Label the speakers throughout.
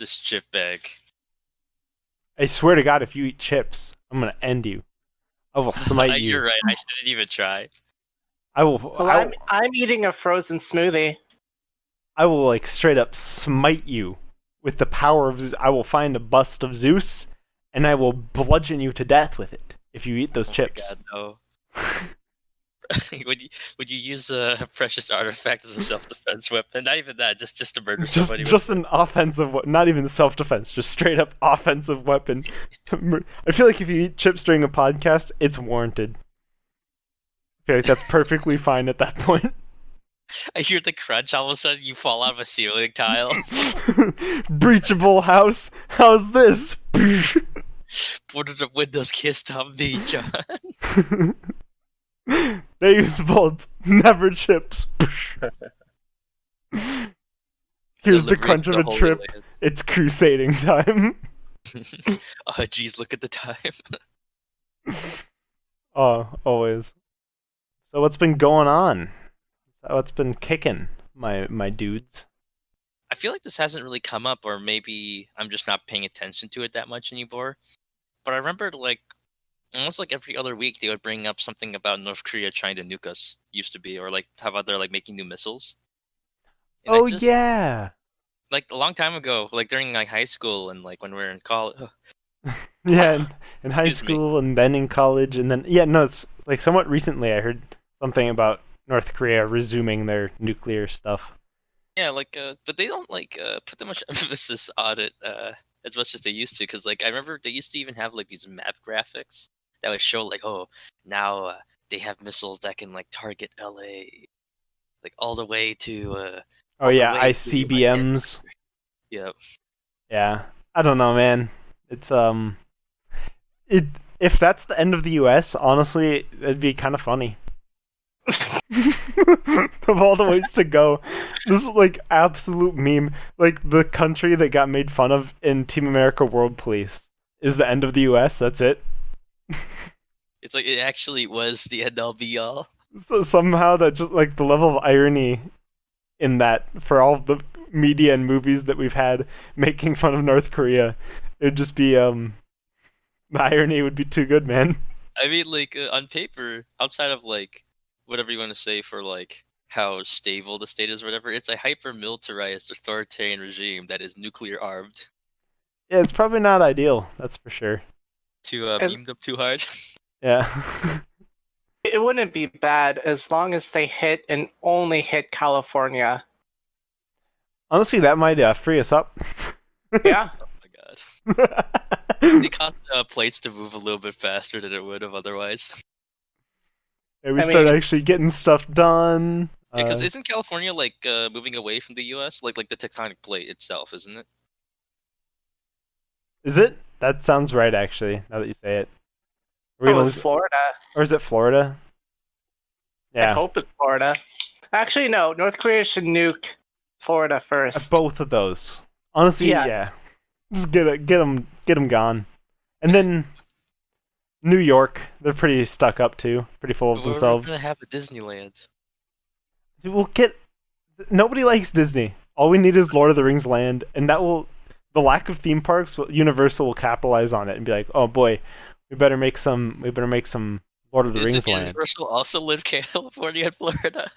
Speaker 1: this chip bag.
Speaker 2: I swear to God, if you eat chips, I'm gonna end you. I will smite you.
Speaker 1: You're right. I shouldn't even try.
Speaker 2: I will.
Speaker 3: Well, I'm eating a frozen smoothie.
Speaker 2: I will like straight up smite you with the power of. I will find a bust of Zeus, and I will bludgeon you to death with it if you eat those chips.
Speaker 1: My God, no. would you use a precious artifact as a self-defense weapon? Not even that, just to murder somebody.
Speaker 2: Just an offensive, not even self-defense, just straight up offensive weapon. I feel like if you eat chips during a podcast, it's warranted. I feel like that's perfectly fine at that point.
Speaker 1: I hear the crunch. All of a sudden, you fall out of a ceiling tile.
Speaker 2: Breachable house. How's this?
Speaker 1: One of the windows kissed on me, John.
Speaker 2: They use bolts, never chips. Here's the crunch of a trip. Land. It's crusading time.
Speaker 1: Oh, jeez, look at the time.
Speaker 2: Oh, always. So what's been going on? What's been kicking, my dudes?
Speaker 1: I feel like this hasn't really come up, or maybe I'm just not paying attention to it that much anymore. But I remember, like, almost like every other week they would bring up something about North Korea trying to nuke us, used to be, or like how about they're like making new missiles.
Speaker 2: And yeah,
Speaker 1: like a long time ago, like during like high school and like when we were in college.
Speaker 2: Yeah, in high school and then in college and then it's like somewhat recently I heard something about North Korea resuming their nuclear stuff.
Speaker 1: Yeah, like but they don't like put that much emphasis on it as much as they used to, because like I remember they used to even have like these map graphics that would show like, oh, now they have missiles that can like target LA, like all the way to
Speaker 2: ICBMs.
Speaker 1: Yep.
Speaker 2: Yeah, I don't know, man. It's if that's the end of the US, honestly, it'd be kind of funny. Of all the ways to go, this is like absolute meme. Like the country that got made fun of in Team America World Police is the end of the US. That's it.
Speaker 1: It's like it actually was the end all be all.
Speaker 2: So somehow that just like the level of irony in that for all the media and movies that we've had making fun of North Korea, it'd just be the irony would be too good, man.
Speaker 1: I mean, like on paper, outside of like whatever you want to say for like how stable the state is or whatever, it's a hyper-militarized authoritarian regime that is nuclear armed.
Speaker 2: Yeah, it's probably not ideal, that's for sure.
Speaker 1: To beam them too hard.
Speaker 2: Yeah.
Speaker 3: It wouldn't be bad as long as they hit and only hit California.
Speaker 2: Honestly, that might free us up.
Speaker 3: Yeah.
Speaker 1: Oh my God. They caused plates to move a little bit faster than it would have otherwise.
Speaker 2: Yeah, we start actually getting stuff done.
Speaker 1: Yeah, because isn't California like moving away from the U.S. like the tectonic plate itself, isn't it?
Speaker 2: Is it? That sounds right, actually. Now that you say it.
Speaker 3: It's Florida.
Speaker 2: Or is it Florida? Yeah.
Speaker 3: I hope it's Florida. Actually, no. North Korea should nuke Florida first.
Speaker 2: Both of those. Honestly, yeah. Just get them gone, and then New York. They're pretty stuck up too. Pretty full of themselves.
Speaker 1: We're gonna have a Disneyland.
Speaker 2: Nobody likes Disney. All we need is Lord of the Rings land, and the lack of theme parks. Universal will capitalize on it and be like, oh boy, we better make some Lord of the Rings land.
Speaker 1: Universal also live in California and Florida.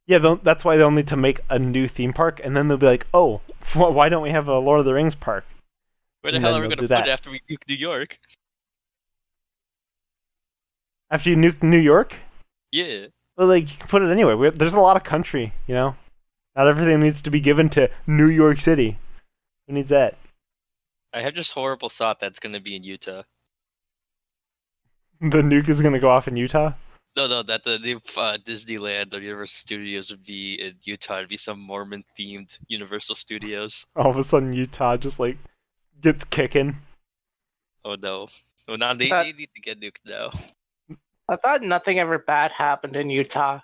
Speaker 2: Yeah, that's why they'll need to make a new theme park, and then they'll be like, oh, why don't we have a Lord of the Rings park?
Speaker 1: Where the hell are we going to put it after we nuke New York?
Speaker 2: After you nuke New York?
Speaker 1: Yeah.
Speaker 2: Well, like, you can put it anywhere. There's a lot of country, you know? Not everything needs to be given to New York City. Who needs that?
Speaker 1: I have this horrible thought that's going to be in Utah.
Speaker 2: The nuke is going to go off in Utah?
Speaker 1: No, that the new Disneyland or Universal Studios would be in Utah. It'd be some Mormon-themed Universal Studios.
Speaker 2: All of a sudden, Utah just, like, gets kicking.
Speaker 1: Oh, no. Well, now they need to get nuked now.
Speaker 3: I thought nothing ever bad happened in Utah.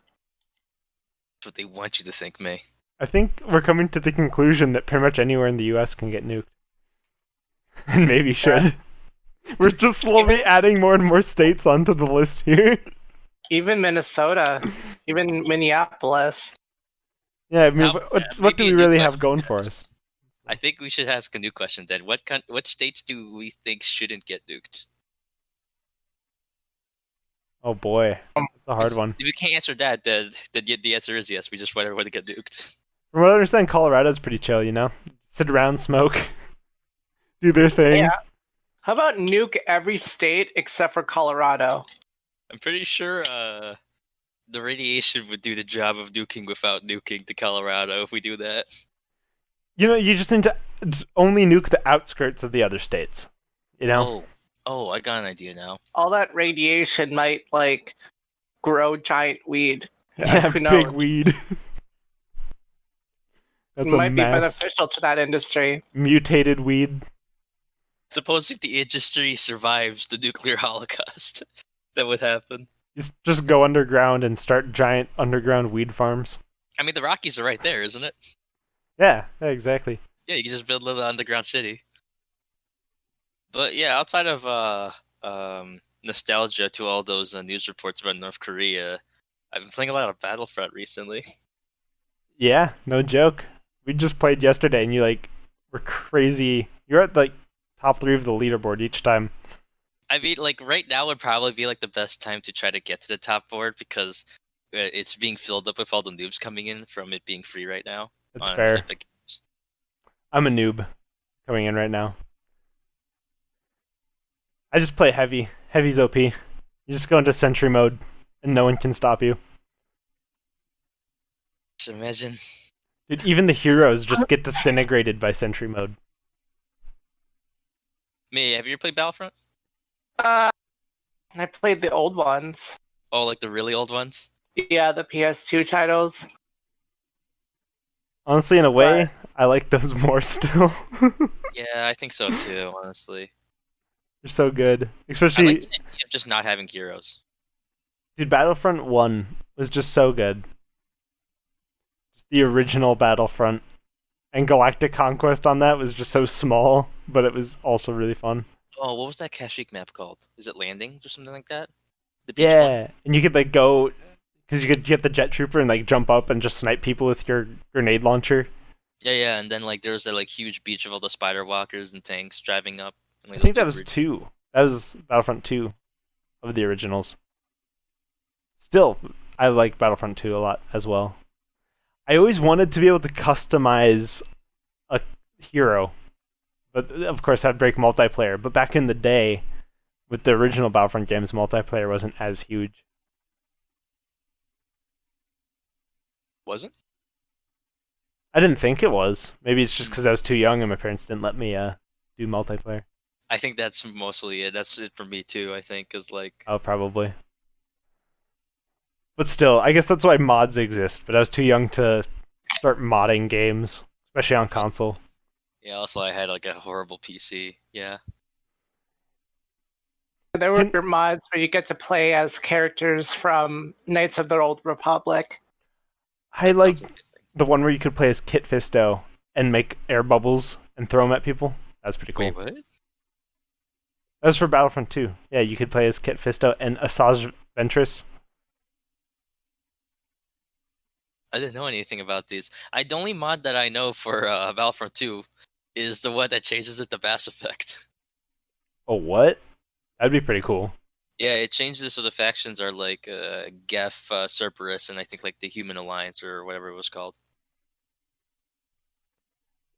Speaker 1: That's what they want you to think, May.
Speaker 2: I think we're coming to the conclusion that pretty much anywhere in the U.S. can get nuked. And maybe should. Yeah. We're just slowly adding more and more states onto the list here.
Speaker 3: Even Minnesota. Even Minneapolis.
Speaker 2: Yeah, I mean, what do we really have going for us?
Speaker 1: I think we should ask a new question then. What states do we think shouldn't get nuked?
Speaker 2: Oh boy, that's a hard one.
Speaker 1: If we can't answer that, then the answer is yes. We just want everyone to get nuked.
Speaker 2: From what I understand, Colorado's pretty chill, you know? Sit around, smoke, do their things.
Speaker 3: Yeah. How about nuke every state except for Colorado?
Speaker 1: I'm pretty sure the radiation would do the job of nuking without nuking to Colorado if we do that.
Speaker 2: You know, you just need to only nuke the outskirts of the other states. You know?
Speaker 1: Oh, I got an idea now.
Speaker 3: All that radiation might like grow giant weed.
Speaker 2: Yeah,
Speaker 3: Who knows?
Speaker 2: big weed. That's
Speaker 3: It might
Speaker 2: a
Speaker 3: be
Speaker 2: mass
Speaker 3: beneficial to that industry.
Speaker 2: mutated weed.
Speaker 1: Supposing the industry survives the nuclear holocaust, that would happen.
Speaker 2: Just go underground and start giant underground weed farms.
Speaker 1: I mean, the Rockies are right there, isn't it?
Speaker 2: Yeah, exactly.
Speaker 1: Yeah, you can just build a little underground city. But yeah, outside of nostalgia to all those news reports about North Korea, I've been playing a lot of Battlefront recently.
Speaker 2: Yeah, no joke. We just played yesterday, and you like were crazy. You're at like top 3 of the leaderboard each time.
Speaker 1: I mean, like right now would probably be like the best time to try to get to the top board because it's being filled up with all the noobs coming in from it being free right now.
Speaker 2: That's
Speaker 1: on
Speaker 2: fair.
Speaker 1: Epic Games.
Speaker 2: I'm a noob coming in right now. I just play heavy. Heavy's OP. You just go into sentry mode, and no one can stop you.
Speaker 1: Just imagine.
Speaker 2: Dude, even the heroes just get disintegrated by sentry mode.
Speaker 1: Me, have you ever played Battlefront?
Speaker 3: I played the old ones.
Speaker 1: Oh, like the really old ones?
Speaker 3: Yeah, the PS2 titles.
Speaker 2: Honestly, in a way, I like those more still.
Speaker 1: Yeah, I think so too, honestly.
Speaker 2: They're so good.
Speaker 1: I
Speaker 2: Especially,
Speaker 1: like the idea of just not having heroes.
Speaker 2: dude, Battlefront 1 was just so good. Just the original Battlefront. And Galactic Conquest on that was just so small, but it was also really fun.
Speaker 1: Oh, what was that Kashyyyk map called? Is it Landings or something like that? The beach
Speaker 2: Yeah, and you could like go, because you could get the jet trooper and like jump up and just snipe people with your grenade launcher.
Speaker 1: Yeah, and then like there was that like huge beach of all the spider walkers and tanks driving up. And, like,
Speaker 2: I think
Speaker 1: those
Speaker 2: that was 2. That was Battlefront 2 of the originals. Still, I like Battlefront 2 a lot as well. I always wanted to be able to customize a hero, but of course that'd break multiplayer. But back in the day, with the original Battlefront games, multiplayer wasn't as huge.
Speaker 1: Wasn't?
Speaker 2: I didn't think it was. Maybe it's just because I was too young and my parents didn't let me do multiplayer.
Speaker 1: I think that's mostly it. That's it for me too. I think because like
Speaker 2: Oh, probably. But still, I guess that's why mods exist. But I was too young to start modding games, especially on console.
Speaker 1: yeah. Also, I had like a horrible PC. Yeah.
Speaker 3: There were mods where you get to play as characters from Knights of the Old Republic.
Speaker 2: I
Speaker 1: That
Speaker 2: like
Speaker 1: sounds amazing.
Speaker 2: the one where you could play as Kit Fisto and make air bubbles and throw them at people. That's pretty cool.
Speaker 1: Wait, what?
Speaker 2: That was for Battlefront 2. Yeah, you could play as Kit Fisto and Asajj Ventress.
Speaker 1: I didn't know anything about these. The only mod that I know for Battlefront 2 is the one that changes it to Mass Effect.
Speaker 2: Oh, what? That'd be pretty cool.
Speaker 1: Yeah, it changes it so the factions are like Geth, Cerberus, and I think like the Human Alliance or whatever it was called.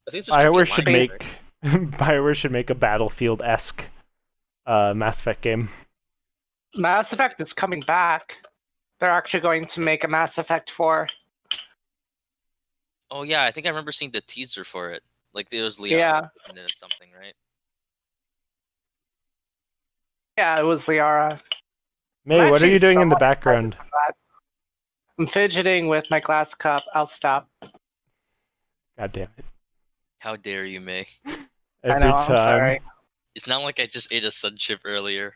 Speaker 1: I think it's just
Speaker 2: BioWare
Speaker 1: the
Speaker 2: should
Speaker 1: Alliance,
Speaker 2: make
Speaker 1: right?
Speaker 2: BioWare should make a Battlefield-esque Mass Effect game.
Speaker 3: Mass Effect is coming back. They're actually going to make a Mass Effect 4.
Speaker 1: Oh yeah, I think I remember seeing the teaser for it. Like there was Liara
Speaker 3: Yeah.
Speaker 1: and then something, right?
Speaker 3: Yeah, it was Liara.
Speaker 2: May,
Speaker 3: I'm
Speaker 2: what are you
Speaker 3: actually
Speaker 2: doing in the
Speaker 3: somewhat
Speaker 2: background?
Speaker 3: excited for that. I'm fidgeting with my glass cup. I'll stop.
Speaker 2: God damn it.
Speaker 1: How dare you, May?
Speaker 2: Every
Speaker 3: I know,
Speaker 2: time.
Speaker 3: I'm sorry.
Speaker 1: It's not like I just ate a sun chip earlier.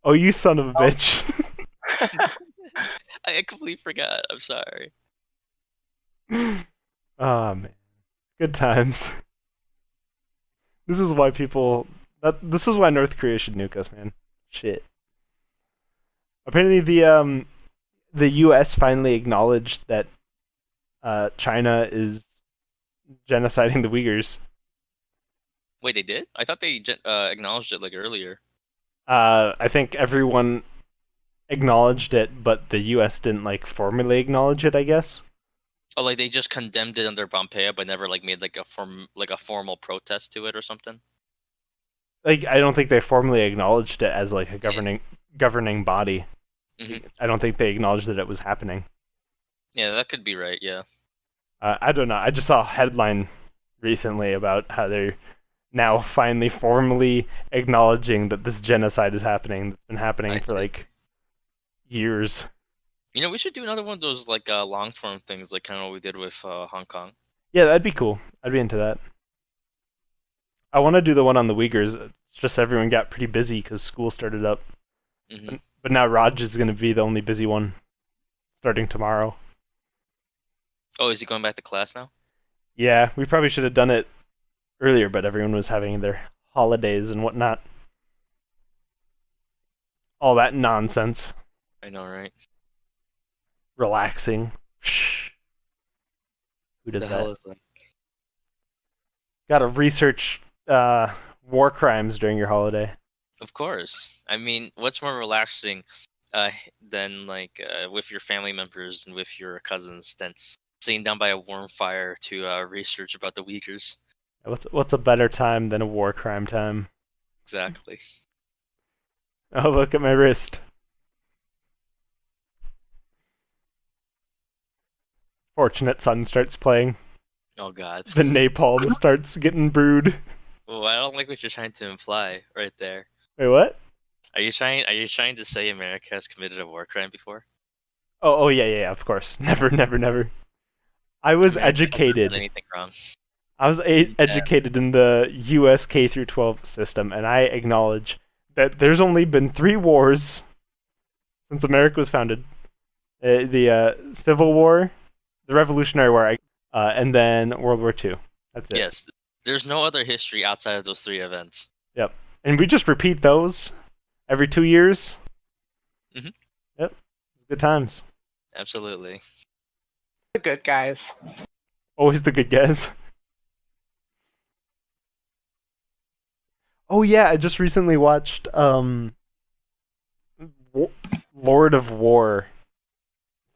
Speaker 2: Oh, you son of a bitch.
Speaker 1: I completely forgot. I'm sorry.
Speaker 2: Oh, man. Good times. This is why this is why North Korea should nuke us, man. Shit. Apparently the US finally acknowledged that China is genociding the Uyghurs
Speaker 1: Wait, they did? I thought they acknowledged it like earlier.
Speaker 2: I think everyone acknowledged it, but the U.S. didn't like formally acknowledge it, I guess.
Speaker 1: Oh, like they just condemned it under Pompeii, but never like made like a formal protest to it or something.
Speaker 2: Like, I don't think they formally acknowledged it as like a
Speaker 1: Yeah.
Speaker 2: governing body.
Speaker 1: Hmm.
Speaker 2: I don't think they acknowledged that it was happening.
Speaker 1: Yeah, that could be right. Yeah.
Speaker 2: I don't know. I just saw a headline recently about how they're now finally formally acknowledging that this genocide is happening. That's been happening
Speaker 1: I
Speaker 2: for
Speaker 1: see.
Speaker 2: like years.
Speaker 1: We should do another one of those like long form things, like kind of what we did with Hong Kong.
Speaker 2: Yeah, that'd be cool. I'd be into that. I want to do the one on the Uyghurs. It's just everyone got pretty busy because school started up.
Speaker 1: Hmm.
Speaker 2: But now Raj is going to be the only busy one starting tomorrow.
Speaker 1: Oh, is he going back to class now?
Speaker 2: Yeah, we probably should have done it earlier, but everyone was having their holidays and whatnot. All that nonsense.
Speaker 1: I know, right?
Speaker 2: Relaxing. Shh. Who does
Speaker 1: The hell
Speaker 2: that?
Speaker 1: is that?
Speaker 2: Got to research war crimes during your holiday.
Speaker 1: Of course. I mean, what's more relaxing uh, than like with your family members and with your cousins than sitting down by a warm fire to research about the Uyghurs?
Speaker 2: What's a better time than a war crime time?
Speaker 1: Exactly.
Speaker 2: Oh, look at my wrist. Fortunate Son starts playing.
Speaker 1: Oh God.
Speaker 2: The napalm starts getting brewed.
Speaker 1: Well, I don't like what you're trying to imply right there.
Speaker 2: Wait, what?
Speaker 1: Are you trying to say America has committed a war crime before?
Speaker 2: Oh, yeah, of course. Never, never, never. I was
Speaker 1: America has never done
Speaker 2: educated.
Speaker 1: anything wrong.
Speaker 2: I was
Speaker 1: Yeah.
Speaker 2: educated in the U.S. K through 12 system, and I acknowledge that there's only been 3 wars since America was founded: the Civil War, the Revolutionary War, and then World War II. That's it.
Speaker 1: Yes. There's no other history outside of those three events.
Speaker 2: Yep. And we just repeat those every 2 years.
Speaker 1: Hmm.
Speaker 2: Yep. Good times.
Speaker 1: Absolutely.
Speaker 3: The good guys.
Speaker 2: Always the good guys. Oh yeah, I just recently watched Lord of War.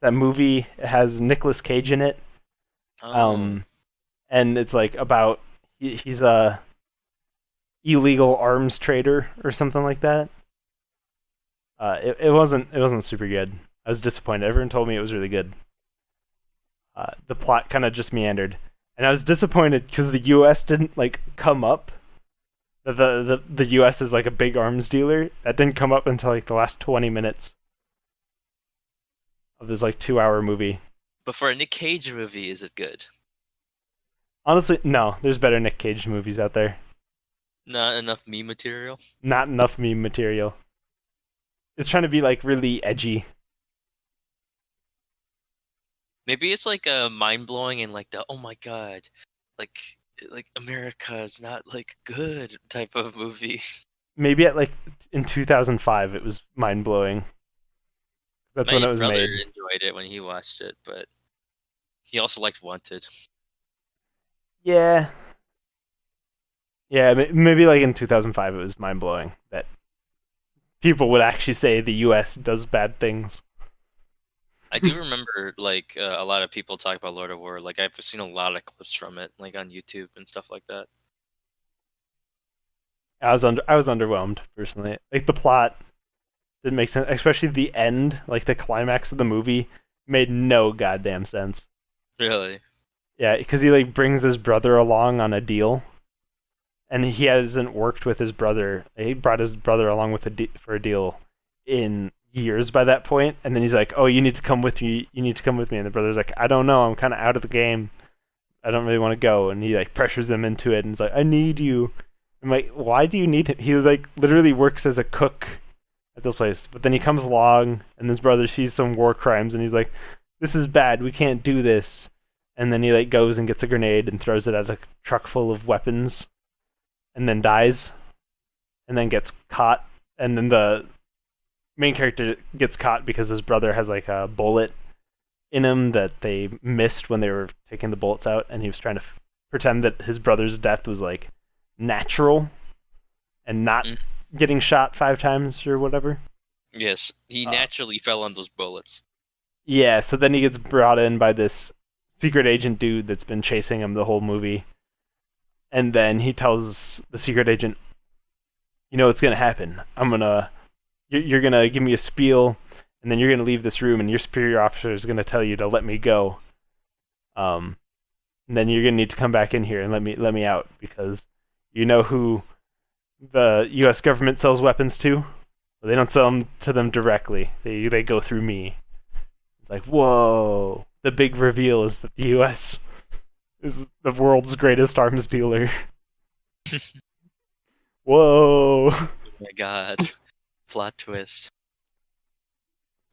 Speaker 2: That movie has Nicolas Cage in it.
Speaker 1: Oh.
Speaker 2: Um, and it's like about he's a illegal arms trader or something like that. It wasn't super good. I was disappointed. Everyone told me it was really good. The plot kind of just meandered, and I was disappointed because the U.S. didn't like come up. The U.S. is like a big arms dealer. That didn't come up until like the last 20 minutes of this like 2-hour movie.
Speaker 1: But for a Nick Cage movie, is it good?
Speaker 2: Honestly, no. There's better Nick Cage movies out there.
Speaker 1: Not enough meme material?
Speaker 2: Not enough meme material. It's trying to be like really edgy.
Speaker 1: Maybe it's like a mind blowing and like the oh my god, like America is not like good type of movie.
Speaker 2: Maybe at like in 2005 it was mind blowing. That's when
Speaker 1: My
Speaker 2: it was
Speaker 1: brother
Speaker 2: made.
Speaker 1: enjoyed it when he watched it, but he also liked Wanted.
Speaker 2: Yeah. Yeah, maybe like in 2005 it was mind blowing that people would actually say the US does bad things.
Speaker 1: I do remember like a lot of people talk about Lord of War. Like I've seen a lot of clips from it, like on YouTube and stuff like that.
Speaker 2: I was underwhelmed personally. Like the plot didn't make sense, especially the end, like the climax of the movie made no goddamn sense.
Speaker 1: Really?
Speaker 2: Yeah, because he like brings his brother along on a deal, and he hasn't worked with his brother. He brought his brother along with for a deal in years by that point, and then he's like, "Oh, you need to come with me. You need to come with me." And the brother's like, "I don't know. I'm kind of out of the game. I don't really want to go." And he like pressures him into it, and he's like, "I need you." I'm like, "Why do you need him?" He like literally works as a cook at this place, but then he comes along, and his brother sees some war crimes, and he's like, "This is bad. We can't do this." And then he like goes and gets a grenade and throws it at a truck full of weapons, and then dies, and then gets caught, and then the main character gets caught because his brother has like a bullet in him that they missed when they were taking the bullets out, and he was trying to pretend that his brother's death was like natural and not
Speaker 1: Mm.
Speaker 2: getting shot 5 times or whatever.
Speaker 1: Yes, he naturally fell on those bullets.
Speaker 2: Yeah, so then he gets brought in by this secret agent dude that's been chasing him the whole movie. And then he tells the secret agent, you know what's going to happen. You're going to give me a spiel, and then you're going to leave this room, and your superior officer is going to tell you to let me go. And then you're going to need to come back in here and let me out, because you know who the U.S. government sells weapons to? Well, they don't sell them to them directly. They go through me. It's like, whoa. The big reveal is that the U.S. is the world's greatest arms dealer. Whoa.
Speaker 1: Oh my god. Plot twist.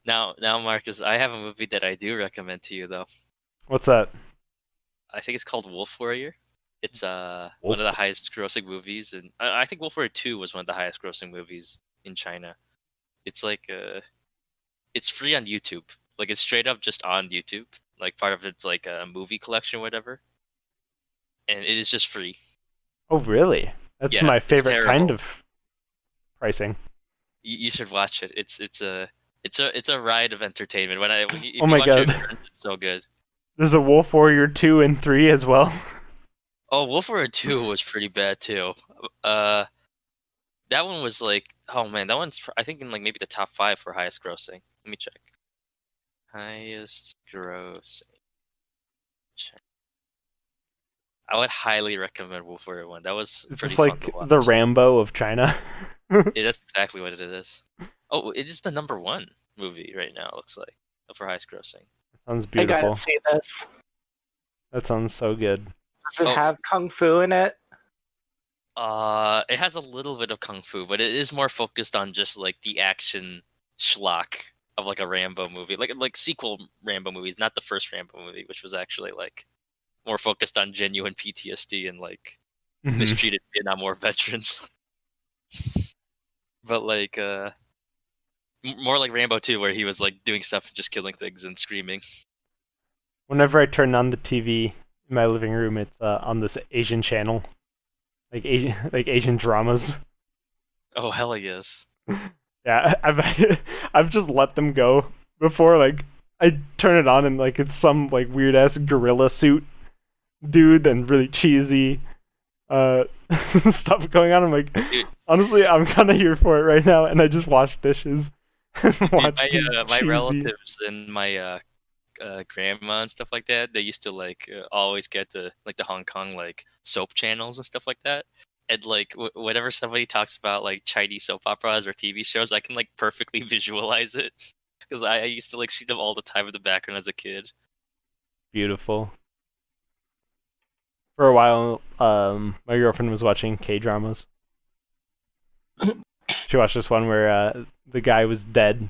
Speaker 1: Now, Marcus, I have a movie that I do recommend to you, though.
Speaker 2: What's that?
Speaker 1: I think it's called Wolf Warrior. It's one
Speaker 2: Wolf-
Speaker 1: of the highest grossing movies, and I think Wolf Warrior 2 was one of the highest grossing movies in China. It's like it's free on YouTube. Like it's straight up just on YouTube. Like part of it's like a movie collection or whatever. And it is just free.
Speaker 2: Oh, really? That's
Speaker 1: Yeah,
Speaker 2: my
Speaker 1: it's
Speaker 2: favorite kind
Speaker 1: terrible.
Speaker 2: of pricing.
Speaker 1: You should watch it. It's a ride of entertainment. If
Speaker 2: Oh
Speaker 1: you
Speaker 2: my
Speaker 1: watch it with
Speaker 2: god.
Speaker 1: friends, it's so good.
Speaker 2: There's a Wolf Warrior 2 and 3 as well.
Speaker 1: Oh, Wolf Warrior 2 was pretty bad too. Uh that one was like, oh man, that one's I think in like maybe the top 5 for highest grossing. Let me check. Highest grossing. I would highly recommend Wolf Warrior 1. That was
Speaker 2: It's
Speaker 1: pretty
Speaker 2: just
Speaker 1: fun to
Speaker 2: like
Speaker 1: watch.
Speaker 2: the Rambo of China.
Speaker 1: Yeah, that's exactly what it is. Oh, it is the number 1 movie right now, it looks like, for highest grossing.
Speaker 2: Sounds
Speaker 3: I gotta
Speaker 2: beautiful.
Speaker 3: see this.
Speaker 2: That sounds so good.
Speaker 3: Does it
Speaker 1: Oh.
Speaker 3: have kung fu in it?
Speaker 1: It has a little bit of kung fu, but it is more focused on just like the action schlock of like a Rambo movie, like sequel Rambo movies, not the first Rambo movie, which was actually like more focused on genuine PTSD and like
Speaker 2: Mhm.
Speaker 1: mistreated Vietnam War veterans. But like more like Rambo 2, where he was like doing stuff and just killing things and screaming.
Speaker 2: Whenever I turn on the TV in my living room, it's on this Asian channel, like Asian dramas.
Speaker 1: Oh hell yes.
Speaker 2: Yeah, I've just let them go before. Like I turn it on and like it's some like weird ass gorilla suit dude and really cheesy stuff going on. I'm like,
Speaker 1: Dude.
Speaker 2: honestly, I'm kind of here for it right now, and I just wash dishes and watch
Speaker 1: Dude,
Speaker 2: these
Speaker 1: my
Speaker 2: cheesy.
Speaker 1: relatives and my grandma and stuff like that, they used to like always get the Hong Kong like soap channels and stuff like that. And like whenever somebody talks about like Chinese soap operas or TV shows, I can like perfectly visualize it because I used to like see them all the time in the background as a kid.
Speaker 2: Beautiful. For a while, my girlfriend was watching K-dramas. She watched this one where the guy was dead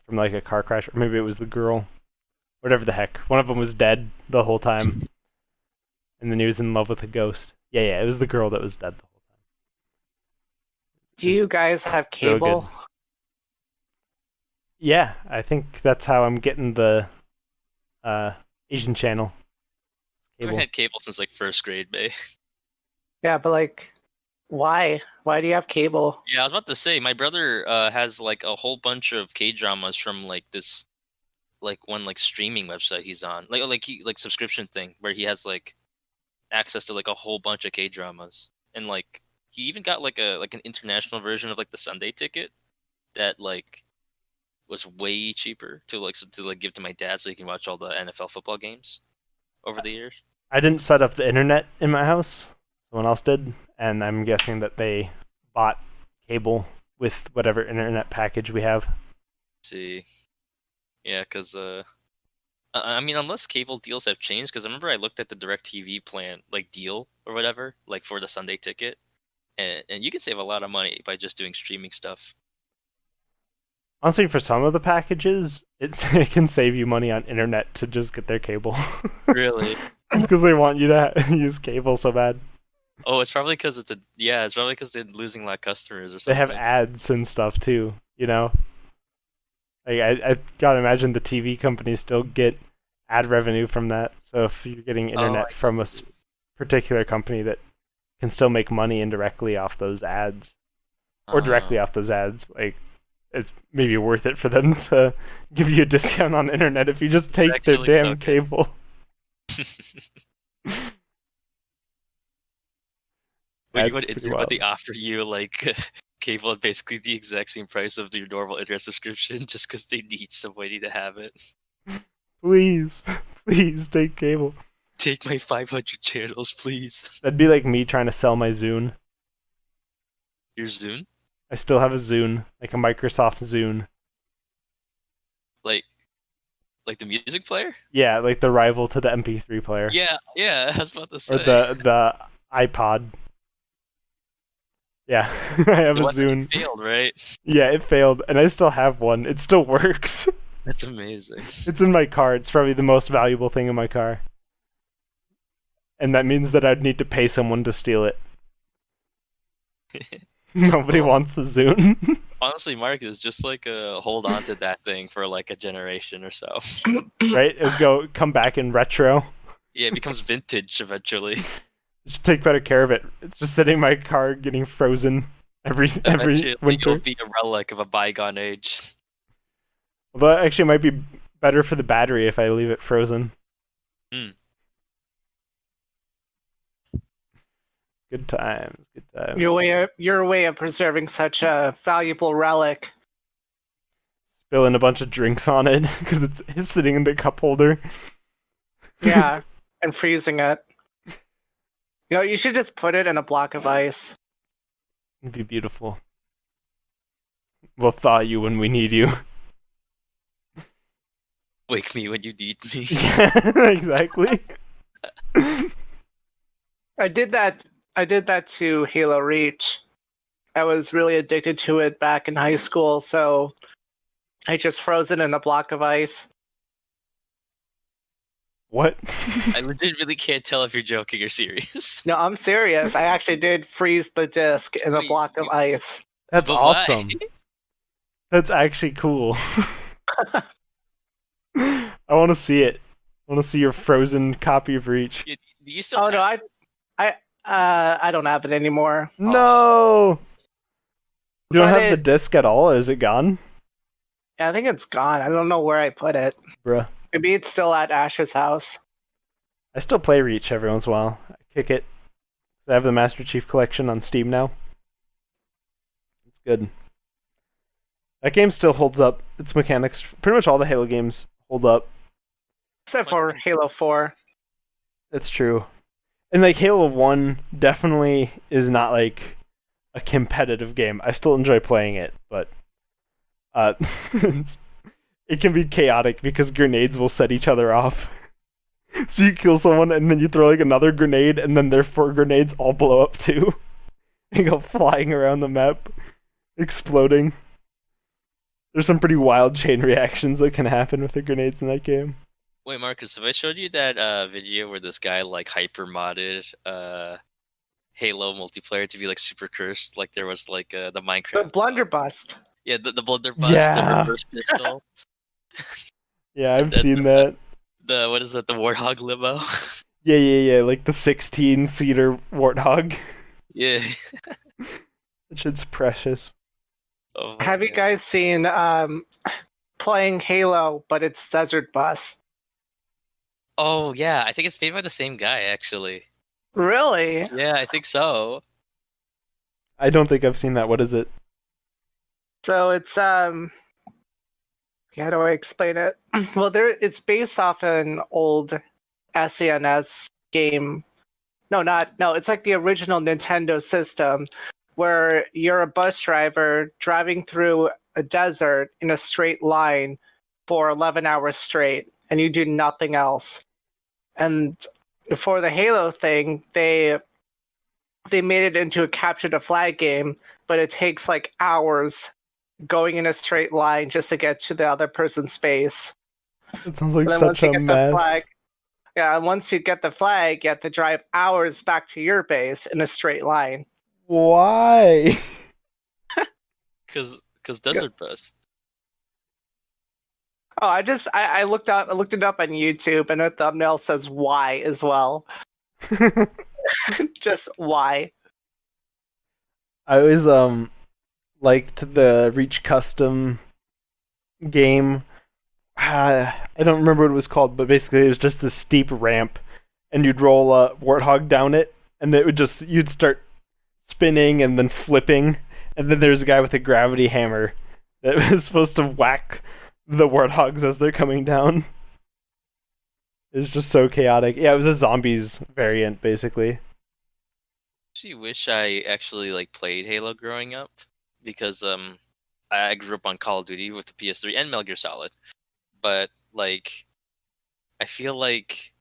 Speaker 2: from like a car crash, or maybe it was the girl. Whatever the heck. One of them was dead the whole time. And then he was in love with a ghost. Yeah, it was the girl that was dead the whole time.
Speaker 3: Do you guys have
Speaker 2: So
Speaker 3: cable?
Speaker 2: good. Yeah, I think that's how I'm getting the Asian channel.
Speaker 1: I haven't had cable since like first grade, Bay.
Speaker 3: Yeah, but like, why? Why do you have cable?
Speaker 1: Yeah, I was about to say my brother has like a whole bunch of K dramas from like this like one like streaming website he's on, like subscription thing where he has like access to like a whole bunch of K dramas, and like he even got like an international version of like the Sunday ticket that like was way cheaper to give to my dad so he can watch all the NFL football games over the years.
Speaker 2: I didn't set up the internet in my house. Someone else did, and I'm guessing that they bought cable with whatever internet package we have.
Speaker 1: See, yeah, because I mean, unless cable deals have changed, because I remember I looked at the DirecTV plan, like deal or whatever, like for the Sunday ticket, and you can save a lot of money by just doing streaming stuff.
Speaker 2: Honestly, for some of the packages, it can save you money on internet to just get their cable.
Speaker 1: Really?
Speaker 2: Because they want you to use cable so bad.
Speaker 1: Oh, it's probably because it's probably because they're losing a lot of customers or
Speaker 2: They
Speaker 1: something.
Speaker 2: have ads and stuff too, you know? Like, I gotta imagine the TV companies still get ad revenue from that. So if you're getting internet from a particular company that can still make money indirectly off those ads, or directly off those ads. Like, it's maybe worth it for them to give you a discount on the internet if you just take their damn cable.
Speaker 1: Wait, but they offer you like cable at basically the exact same price of your normal internet subscription just because they need somebody to have it.
Speaker 2: Please take cable.
Speaker 1: Take my 500 channels, please.
Speaker 2: That'd be like me trying to sell my Zune.
Speaker 1: Your Zune?
Speaker 2: I still have a Zune, like a Microsoft Zune.
Speaker 1: Like the music player?
Speaker 2: Yeah, like the rival to the MP3 player.
Speaker 1: Yeah, I was about to say.
Speaker 2: Or the iPod. Yeah, I have a Zune.
Speaker 1: It failed, right?
Speaker 2: Yeah, it failed, and I still have one. It still works.
Speaker 1: That's amazing.
Speaker 2: It's in my car. It's probably the most valuable thing in my car. And that means that I'd need to pay someone to steal it. Nobody wants a Zune.
Speaker 1: Honestly, Marcus, just like hold on to that thing for like a generation or so.
Speaker 2: Right? It would come back in retro.
Speaker 1: Yeah, it becomes vintage eventually.
Speaker 2: Just take better care of it. It's just sitting in my car getting frozen every winter.
Speaker 1: It'll be a relic of a bygone age.
Speaker 2: Although actually it might be better for the battery if I leave it frozen. Good times.
Speaker 3: Your way of preserving such a valuable relic.
Speaker 2: Spilling a bunch of drinks on it because it's sitting in the cup holder.
Speaker 3: Yeah, and freezing it. You should just put it in a block of ice.
Speaker 2: It'd be beautiful. We'll thaw you when we need you.
Speaker 1: Wake me when you need me.
Speaker 2: Yeah, exactly.
Speaker 3: I did that to Halo Reach. I was really addicted to it back in high school, so I just froze it in a block of ice.
Speaker 2: What?
Speaker 1: I legitimately can't tell if you're joking or serious.
Speaker 3: No, I'm serious. I actually did freeze the disc in a block of ice.
Speaker 2: That's awesome. That's actually cool. I want to see it. I want to see your frozen copy of Reach.
Speaker 1: Do you still
Speaker 3: no, I don't have it anymore.
Speaker 2: No! You don't have the disc at all, or is it gone?
Speaker 3: Yeah, I think it's gone. I don't know where I put it.
Speaker 2: Bruh.
Speaker 3: Maybe it's still at Ash's house.
Speaker 2: I still play Reach every once in a while. I kick it. I have the Master Chief Collection on Steam now. It's good. That game still holds up. Its mechanics, pretty much all the Halo games hold up.
Speaker 3: Except for Halo 4.
Speaker 2: That's true. And like Halo 1 definitely is not like a competitive game. I still enjoy playing it, but it can be chaotic because grenades will set each other off. So you kill someone and then you throw like another grenade and then their 4 grenades all blow up too. And go flying around the map, exploding. There's some pretty wild chain reactions that can happen with the grenades in that game.
Speaker 1: Wait, Marcus, have I showed you that video where this guy like hyper modded Halo multiplayer to be like super cursed? Like there was like the Minecraft.
Speaker 3: The blunderbuss.
Speaker 1: Yeah, the blunderbuss, the reverse pistol.
Speaker 2: Yeah, I've seen that.
Speaker 1: The what is that? The Warthog limo.
Speaker 2: Yeah. Like the 16-seater Warthog.
Speaker 1: Yeah.
Speaker 2: That shit's precious.
Speaker 1: Oh,
Speaker 3: have you guys seen playing Halo, but it's Desert Bus?
Speaker 1: Oh yeah, I think it's made by the same guy actually.
Speaker 3: Really?
Speaker 1: Yeah, I think so.
Speaker 2: I don't think I've seen that. What is it?
Speaker 3: So it's how do I explain it? Well, it's based off an old SNES game. No, it's like the original Nintendo system where you're a bus driver driving through a desert in a straight line for 11 hours straight, and you do nothing else. And for the Halo thing, they made it into a capture the flag game, but it takes like hours going in a straight line just to get to the other person's base.
Speaker 2: It sounds like such a mess.
Speaker 3: And once you get the flag, you have to drive hours back to your base in a straight line.
Speaker 2: Why?
Speaker 1: Because Desert Bus.
Speaker 3: Oh, I looked it up on YouTube, and the thumbnail says "why" as well. Just why?
Speaker 2: I always liked the Reach Custom game. I don't remember what it was called, but basically it was just this steep ramp, and you'd roll a warthog down it, and it would just you'd start spinning and then flipping, and then there's a guy with a gravity hammer that was supposed to whack the warthogs as they're coming down. It's just so chaotic. Yeah, it was a zombies variant basically.
Speaker 1: Actually, wish I actually like played Halo growing up because I grew up on Call of Duty with the PS3 and Metal Gear Solid, but like I feel like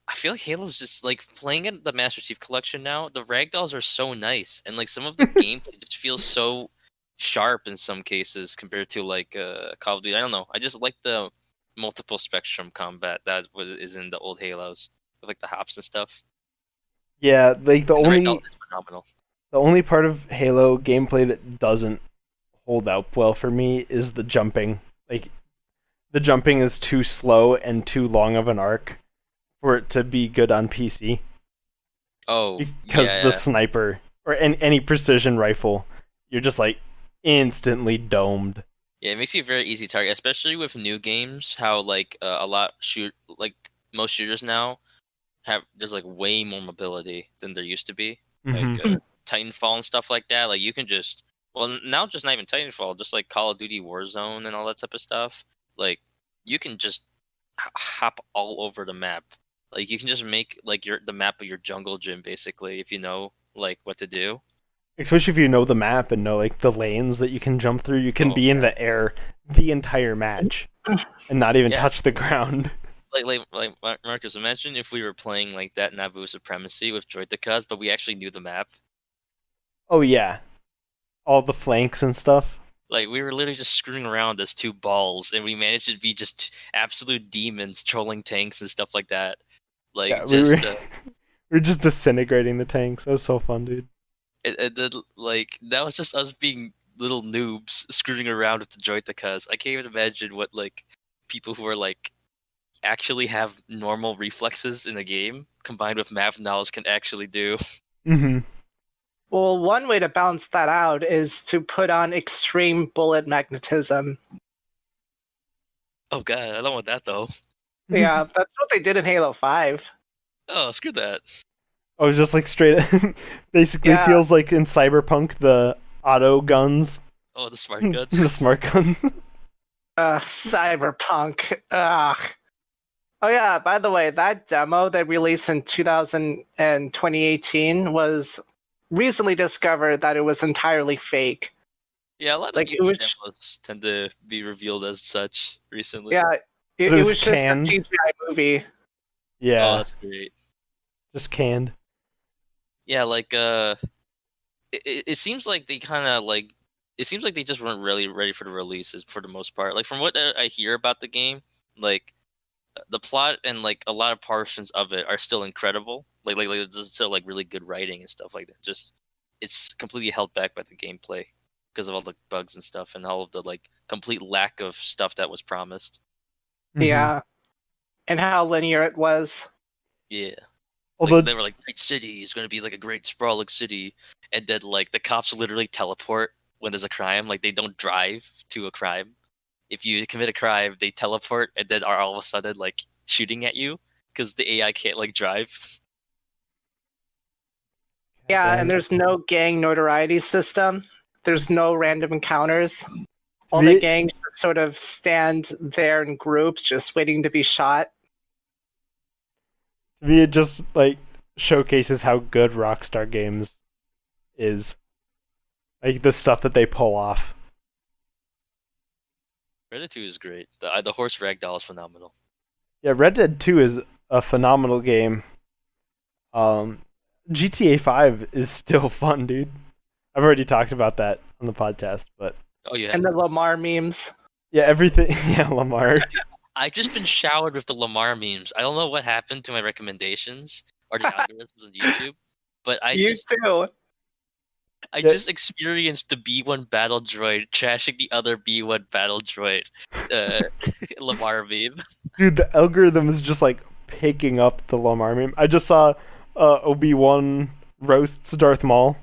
Speaker 1: Halo's just like playing in the Master Chief Collection now. The ragdolls are so nice, and like some of the gameplay just feels so sharp in some cases compared to like Call of Duty. I don't know. I just like the multiple spectrum combat that is in the old Halos, with, like the hops and stuff.
Speaker 2: Yeah, like
Speaker 1: And the ragdoll is phenomenal.
Speaker 2: the only part of Halo gameplay that doesn't hold up well for me is the jumping. Like the jumping is too slow and too long of an arc for it to be good on PC.
Speaker 1: Oh,
Speaker 2: Because
Speaker 1: yeah.
Speaker 2: the sniper or any precision rifle, you're just like instantly domed.
Speaker 1: Yeah, it makes you a very easy target, especially with new games. How like most shooters now there's like way more mobility than there used to be. Like
Speaker 2: Mm-hmm.
Speaker 1: Titanfall and stuff like that. Like you can just now just not even Titanfall, just like Call of Duty Warzone and all that type of stuff. Like you can just hop all over the map. Like you can just make like the map of your jungle gym basically if you know like what to do.
Speaker 2: Especially if you know the map and know like the lanes that you can jump through, you can
Speaker 1: Oh,
Speaker 2: be in the air the entire match and not even
Speaker 1: Yeah.
Speaker 2: touch the ground.
Speaker 1: Like Marcus, imagine if we were playing like that Naboo Supremacy with Droidekas, but we actually knew the map.
Speaker 2: Oh yeah, all the flanks and stuff.
Speaker 1: Like we were literally just screwing around as two balls, and we managed to be just absolute demons trolling tanks and stuff like that. Like
Speaker 2: Yeah,
Speaker 1: just
Speaker 2: we were just disintegrating the tanks. That was so fun, dude.
Speaker 1: like that was just us being little noobs screwing around with the Droidekas. I can't even imagine what like people who are like actually have normal reflexes in a game combined with map knowledge can actually do.
Speaker 2: Mm-hmm.
Speaker 3: Well, one way to balance that out is to put on extreme bullet magnetism.
Speaker 1: Oh god, I don't want that though.
Speaker 3: Yeah, that's what they did in Halo 5.
Speaker 1: Oh, screw that.
Speaker 2: I was just like straight. Basically,
Speaker 3: Yeah.
Speaker 2: feels like in Cyberpunk the auto guns,
Speaker 1: Oh, the smart guns.
Speaker 2: the smart guns.
Speaker 3: Cyberpunk. Ugh. Oh yeah, by the way, that demo that released in 2018 was recently discovered that it was entirely fake.
Speaker 1: Yeah, a lot of
Speaker 3: Like,
Speaker 1: like,
Speaker 3: it was-
Speaker 1: demos tend to be revealed as such recently.
Speaker 3: Yeah, it
Speaker 2: But it
Speaker 3: was
Speaker 2: was
Speaker 3: just a
Speaker 2: canned.
Speaker 3: CGI movie.
Speaker 2: Yeah,
Speaker 1: Oh, that's great.
Speaker 2: just canned.
Speaker 1: Yeah, like it seems like they kind of like it seems like they just weren't really ready for the releases for the most part. Like from what I hear about the game, like the plot and like a lot of portions of it are still incredible. Like there's still like really good writing and stuff like that. Just it's completely held back by the gameplay because of all the bugs and stuff and all of the like complete lack of stuff that was promised.
Speaker 2: Mhm.
Speaker 3: Yeah, and how linear it was.
Speaker 1: Yeah.
Speaker 2: Although
Speaker 1: Like, they were like, great city is going to be like a great sprawling city. And then like the cops literally teleport when there's a crime. Like they don't drive to a crime. If you commit a crime, they teleport and then are all of a sudden like shooting at you because the AI can't like drive.
Speaker 3: Yeah,
Speaker 2: damn.
Speaker 3: and there's no gang notoriety system. There's no random encounters. All
Speaker 2: The-
Speaker 3: the gangs just sort of stand there in groups, just waiting to be shot.
Speaker 2: To me, it just like showcases how good Rockstar Games is. Like the stuff that they pull off.
Speaker 1: Red Dead 2 is great. The horse ragdoll is phenomenal.
Speaker 2: Yeah, Red Dead 2 is a phenomenal game. GTA 5 is still fun, dude. I've already talked about that on the podcast, but
Speaker 1: Oh yeah.
Speaker 3: And the Lamar memes.
Speaker 2: yeah, everything. Yeah, Lamar.
Speaker 1: I've just been showered with the Lamar memes. I don't know what happened to my recommendations or the algorithms on YouTube, but I
Speaker 3: You
Speaker 1: just
Speaker 3: too.
Speaker 1: I
Speaker 2: Yeah.
Speaker 1: just experienced the B1 battle droid trashing the other B1 battle droid, Lamar meme.
Speaker 2: Dude, the algorithm is just like picking up the Lamar meme. I just saw Obi-Wan roasts Darth Maul.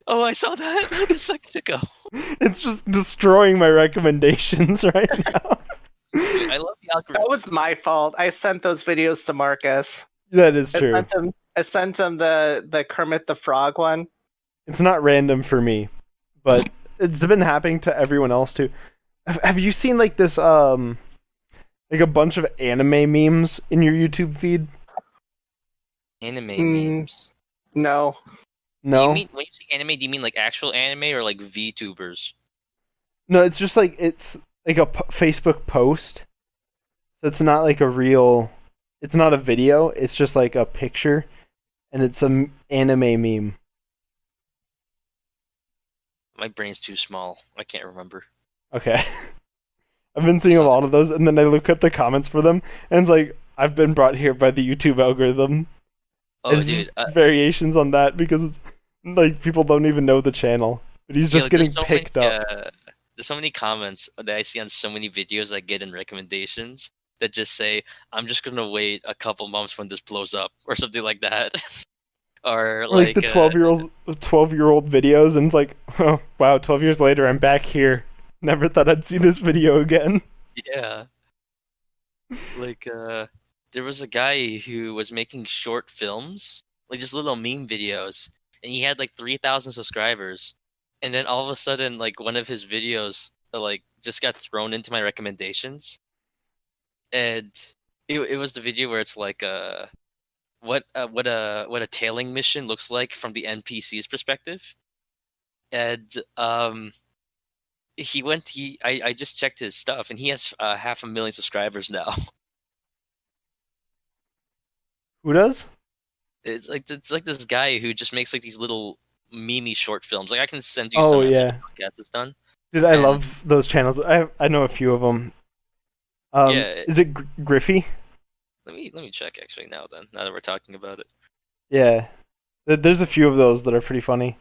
Speaker 1: Oh, I saw that like a second ago.
Speaker 2: It's just destroying my recommendations right now.
Speaker 1: Dude, I love the algorithm.
Speaker 3: That was my fault. I sent those videos to Marcus.
Speaker 2: That is true.
Speaker 3: I sent him the Kermit the Frog one.
Speaker 2: It's not random for me, but it's been happening to everyone else too. Have you seen like this like a bunch of anime memes in your YouTube feed?
Speaker 1: Anime memes.
Speaker 3: No.
Speaker 2: No.
Speaker 1: When you say anime, do you mean like actual anime or like VTubers?
Speaker 2: No, it's just like it's like a Facebook post. So it's not like a real. It's not a video. It's just like a picture, and it's an anime meme.
Speaker 1: My brain's too small. I can't remember.
Speaker 2: Okay. I've been seeing a lot of those, and then I look at the comments for them, and it's like I've been brought here by the YouTube algorithm.
Speaker 1: Oh,
Speaker 2: it's
Speaker 1: dude,
Speaker 2: just variations on that because it's like people don't even know the channel, but he's just getting picked up.
Speaker 1: There's so many comments that I see on so many videos I get in recommendations that just say, "I'm just gonna wait a couple months when this blows up" or something like that. Or
Speaker 2: like the 12-year-old videos, and it's like, oh wow, 12 years later, I'm back here. Never thought I'd see this video again.
Speaker 1: Yeah. Like, there was a guy who was making short films, like just little meme videos, and he had like 3,000 subscribers. And then all of a sudden, like one of his videos, like just got thrown into my recommendations, and it was the video where it's like, what a tailing mission looks like from the NPC's perspective, and I just checked his stuff, and he has 500,000 subscribers now.
Speaker 2: Who does?
Speaker 1: It's like this guy who just makes like these little meme short films. Like I can send you
Speaker 2: Oh,
Speaker 1: some after
Speaker 2: yeah.
Speaker 1: the podcast is done.
Speaker 2: Dude, I love those channels. I know a few of them.
Speaker 1: Yeah.
Speaker 2: Is it Griffey?
Speaker 1: Let me check actually now that we're talking about it.
Speaker 2: Yeah. There's a few of those that are pretty funny.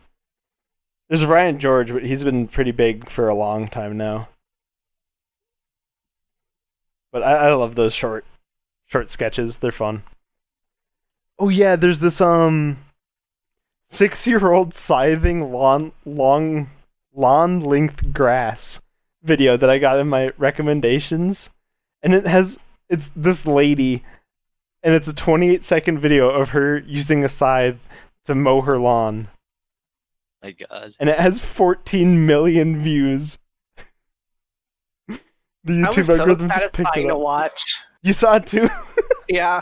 Speaker 2: There's Ryan George, but he's been pretty big for a long time now. But I love those short sketches. They're fun. Oh yeah, there's this 6-year-old scything lawn length grass video that I got in my recommendations, and it's this lady, and it's a 28-second video of her using a scythe to mow her lawn.
Speaker 1: My God.
Speaker 2: And it has 14 million views. The YouTube algorithm just picked it up.
Speaker 3: To watch.
Speaker 2: You saw it too?
Speaker 3: Yeah.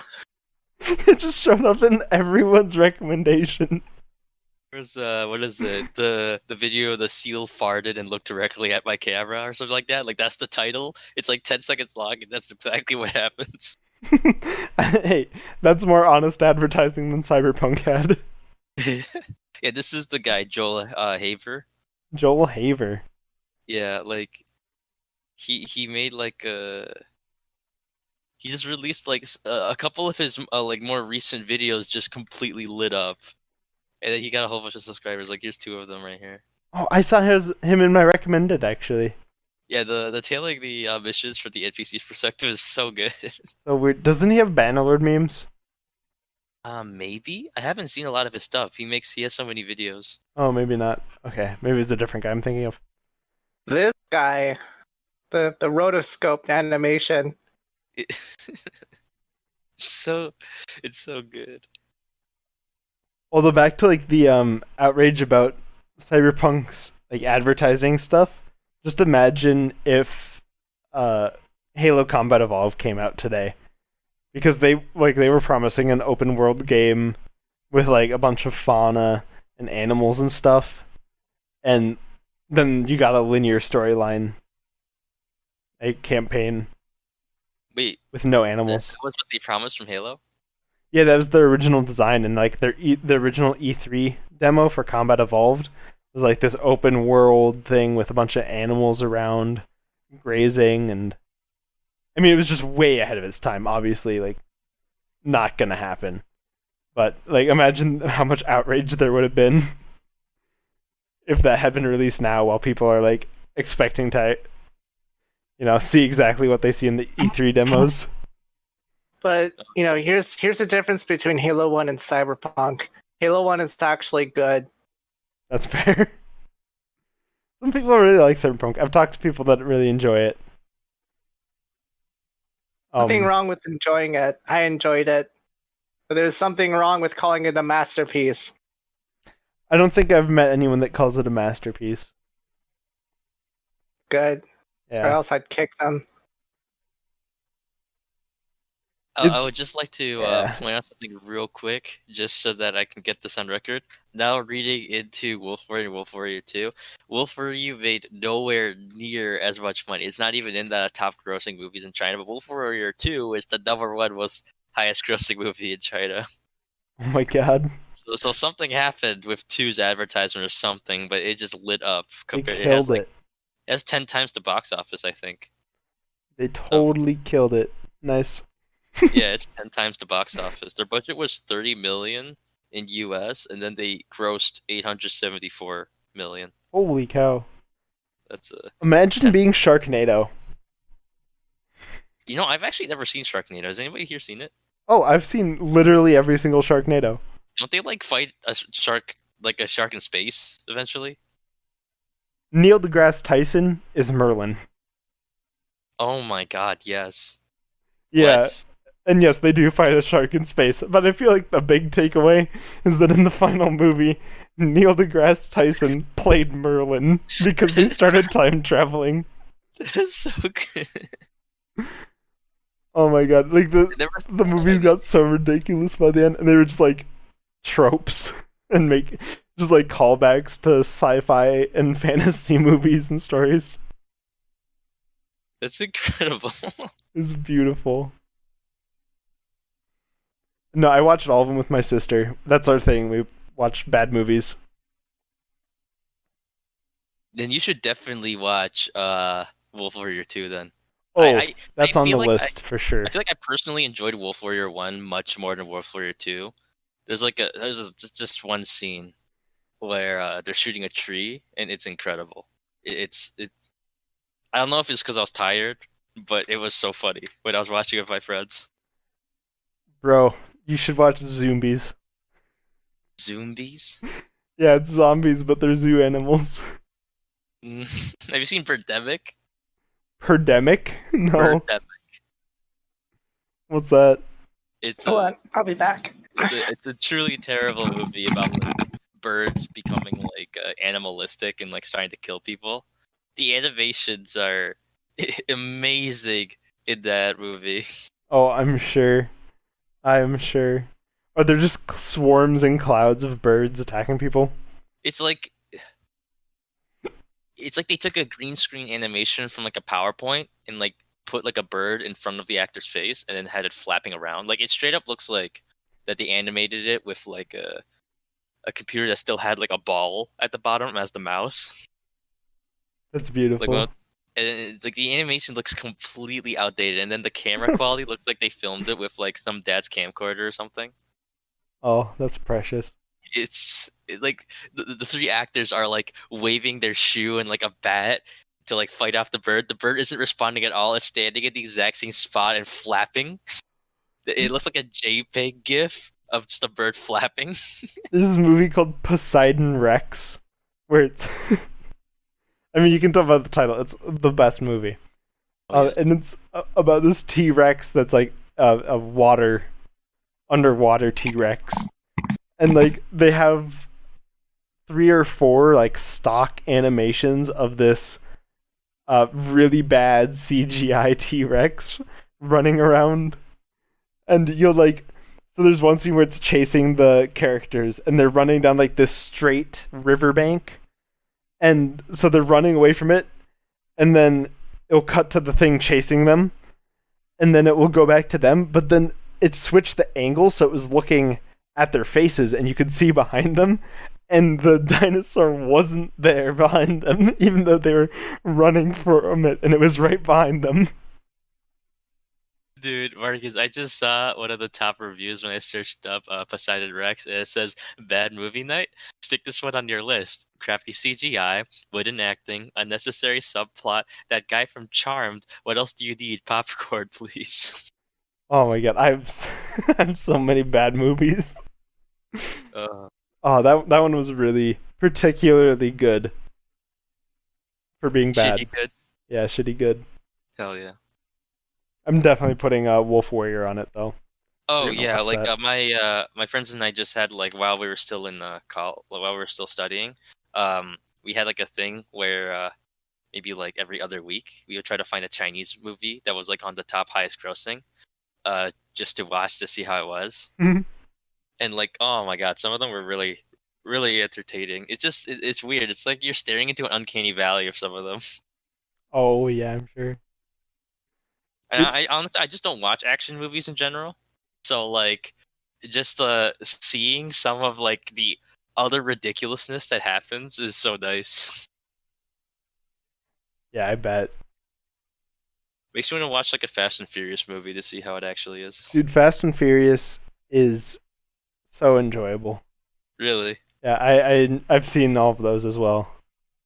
Speaker 2: It just showed up in everyone's recommendation.
Speaker 1: There's what is it? The video of the seal farted and looked directly at my camera or something like that. Like that's the title. It's like 10 seconds long, and that's exactly what happens.
Speaker 2: Hey, that's more honest advertising than Cyberpunk had.
Speaker 1: Yeah, this is the guy Joel Haver.
Speaker 2: Joel Haver.
Speaker 1: Yeah, like he made like he just released like a couple of his like more recent videos just completely lit up, and then he got a whole bunch of subscribers. Like here's 2 of them right here.
Speaker 2: Oh, I saw him in my recommended actually.
Speaker 1: Yeah, the tailing the missions from the NPC's perspective is so good.
Speaker 2: So weird. Doesn't he have Bannerlord memes?
Speaker 1: Maybe I haven't seen a lot of his stuff. He has so many videos.
Speaker 2: Oh, maybe not. Okay, maybe it's a different guy I'm thinking of.
Speaker 3: This guy, the rotoscoped animation.
Speaker 1: It's so good.
Speaker 2: Although back to like the outrage about Cyberpunk's like advertising stuff. Just imagine if Halo Combat Evolved came out today, because they were promising an open world game with like a bunch of fauna and animals and stuff, and then you got a linear storyline, a campaign.
Speaker 1: Wait,
Speaker 2: with no animals.
Speaker 1: That was what they promised from Halo?
Speaker 2: Yeah, that was their original design, and like the original E3 demo for Combat Evolved was like this open world thing with a bunch of animals around grazing, and I mean it was just way ahead of its time, obviously like not gonna happen. But like imagine how much outrage there would have been if that had been released now while people are like expecting to see exactly what they see in the E3 demos.
Speaker 3: But here's the difference between Halo 1 and Cyberpunk. Halo 1 is actually good.
Speaker 2: That's fair. Some people really like Cyberpunk. I've talked to people that really enjoy it.
Speaker 3: Nothing wrong with enjoying it. I enjoyed it. But there's something wrong with calling it a masterpiece.
Speaker 2: I don't think I've met anyone that calls it a masterpiece.
Speaker 3: Good.
Speaker 2: Yeah.
Speaker 3: Or else I'd kick them.
Speaker 1: I would just like to
Speaker 2: yeah.
Speaker 1: point out something real quick, just so that I can get this on record. Now, reading into Wolf Warrior and Wolf Warrior 2, Wolf Warrior made nowhere near as much money. It's not even in the top grossing movies in China, but Wolf Warrior 2 is the number one most highest grossing movie in China.
Speaker 2: Oh my god.
Speaker 1: So something happened with 2's advertisement or something, but it just lit up.
Speaker 2: They
Speaker 1: Compared,
Speaker 2: killed it.
Speaker 1: It has 10 times the box office, I think.
Speaker 2: They totally killed it. Nice.
Speaker 1: Yeah, it's 10 times the box office. Their budget was 30 million in US, and then they grossed 874 million.
Speaker 2: Holy cow.
Speaker 1: That's
Speaker 2: Imagine being Sharknado.
Speaker 1: I've actually never seen Sharknado. Has anybody here seen it?
Speaker 2: Oh, I've seen literally every single Sharknado.
Speaker 1: Don't they fight a shark in space eventually?
Speaker 2: Neil deGrasse Tyson is Merlin.
Speaker 1: Oh my god, yes.
Speaker 2: Yeah.
Speaker 1: What?
Speaker 2: And yes, they do fight a shark in space, but I feel like the big takeaway is that in the final movie, Neil deGrasse Tyson played Merlin because they started time traveling.
Speaker 1: That is so good.
Speaker 2: Oh my god, like the movies got so ridiculous by the end, and they were just like tropes and just like callbacks to sci-fi and fantasy movies and stories.
Speaker 1: That's incredible.
Speaker 2: It's beautiful. No, I watched all of them with my sister. That's our thing. We watch bad movies.
Speaker 1: Then you should definitely watch Wolf Warrior 2 then.
Speaker 2: Oh, that's on the list for sure.
Speaker 1: I feel like I personally enjoyed Wolf Warrior 1 much more than Wolf Warrior 2. There's just one scene where they're shooting a tree, and it's incredible. It's I don't know if it's because I was tired, but it was so funny when I was watching it with my friends.
Speaker 2: Bro, you should watch Zombies.
Speaker 1: Zombies?
Speaker 2: Yeah, it's zombies, but they're zoo animals.
Speaker 1: Have you seen Birdemic?
Speaker 2: Birdemic? No.
Speaker 1: Birdemic.
Speaker 2: What's that?
Speaker 3: I'll be back.
Speaker 1: It's a truly terrible movie about birds becoming animalistic and starting to kill people. The animations are amazing in that movie.
Speaker 2: Oh, I'm sure. Are there just swarms and clouds of birds attacking people?
Speaker 1: It's like they took a green screen animation from a PowerPoint and put a bird in front of the actor's face and then had it flapping around. It straight up looks like that they animated it with a computer that still had a ball at the bottom as the mouse.
Speaker 2: That's beautiful.
Speaker 1: And the animation looks completely outdated, and then the camera quality looks like they filmed it with some dad's camcorder or something.
Speaker 2: Oh, that's precious.
Speaker 1: It's the three actors are waving their shoe and a bat to fight off the bird. The bird isn't responding at all. It's standing at the exact same spot and flapping. It looks like a JPEG GIF of just a bird flapping.
Speaker 2: There's this movie called Poseidon Rex, where it's I mean, you can tell by the title. It's the best movie. And it's about this T-Rex that's a underwater T-Rex. And they have 3 or 4 stock animations of this really bad CGI T-Rex running around. And you'll so there's one scene where it's chasing the characters and they're running down this straight riverbank. And so they're running away from it, and then it'll cut to the thing chasing them, and then it will go back to them, but then it switched the angle so it was looking at their faces, and you could see behind them, and the dinosaur wasn't there behind them, even though they were running from it, and it was right behind them.
Speaker 1: Dude, Marcus, I just saw one of the top reviews when I searched up Poseidon Rex, and it says, "Bad movie night? Stick this one on your list. Crappy CGI, wooden acting, unnecessary subplot, that guy from Charmed. What else do you need? Popcorn, please."
Speaker 2: Oh my god, I have so many bad movies.
Speaker 1: Uh,
Speaker 2: Oh, that one was really particularly good for being bad.
Speaker 1: shitty good.
Speaker 2: Yeah, shitty good.
Speaker 1: Hell yeah.
Speaker 2: I'm definitely putting Wolf Warrior on it though.
Speaker 1: Oh
Speaker 2: We're gonna
Speaker 1: yeah,
Speaker 2: watch
Speaker 1: like
Speaker 2: that.
Speaker 1: my friends and I just had like while we were still in while we were still studying, we had like a thing where maybe like every other week we would try to find a Chinese movie that was like on the top highest grossing, just to watch to see how it was.
Speaker 2: Mhm.
Speaker 1: And like, oh my god, some of them were really, really entertaining. It's weird. It's like you're staring into an uncanny valley of some of them.
Speaker 2: Oh yeah, I'm sure.
Speaker 1: And
Speaker 2: Dude,
Speaker 1: I honestly I just don't watch action movies in general. So like just seeing some of like the other ridiculousness that happens is so nice.
Speaker 2: yeah, I bet.
Speaker 1: Makes me want to watch like a Fast and Furious movie to see how it actually is.
Speaker 2: Dude, Fast and Furious is so enjoyable.
Speaker 1: Really?
Speaker 2: Yeah, I've seen all of those as well.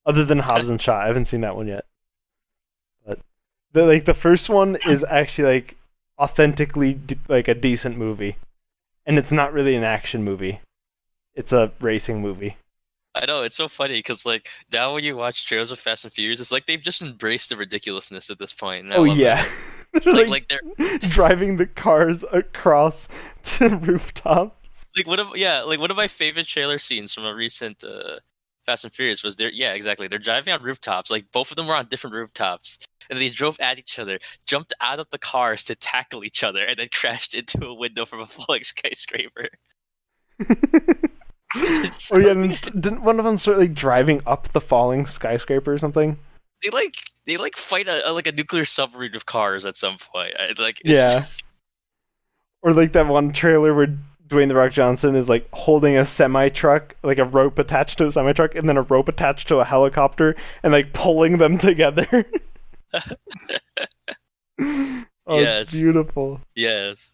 Speaker 2: Other than Hobbs and Shaw, I haven't seen that one yet. But the first one is actually like authentically like a decent movie, and it's not really an action movie. It's a racing movie.
Speaker 1: I know, it's so funny because like now when you watch trailers of Fast and Furious, it's like they've just embraced the ridiculousness at this point, and I
Speaker 2: Oh
Speaker 1: love it.
Speaker 2: yeah, they're
Speaker 1: Like they're
Speaker 2: driving the cars across to rooftops.
Speaker 1: like one of my favorite trailer scenes from a recent Fast and Furious was yeah, exactly. They're driving on rooftops. Like both of them were on different rooftops. And they drove at each other, jumped out of the cars to tackle each other, and then crashed into a window from a falling skyscraper. It's
Speaker 2: Oh yeah,
Speaker 1: so
Speaker 2: and didn't one of them start like driving up the falling skyscraper or something?
Speaker 1: they fight like a nuclear submarine of cars at some point. It's
Speaker 2: Yeah. Or like that one trailer where Dwayne the Rock Johnson is like holding a semi truck, like a rope attached to a semi truck, and then a rope attached to a helicopter, and like pulling them together. Oh, it's
Speaker 1: yes,
Speaker 2: beautiful.
Speaker 1: yes.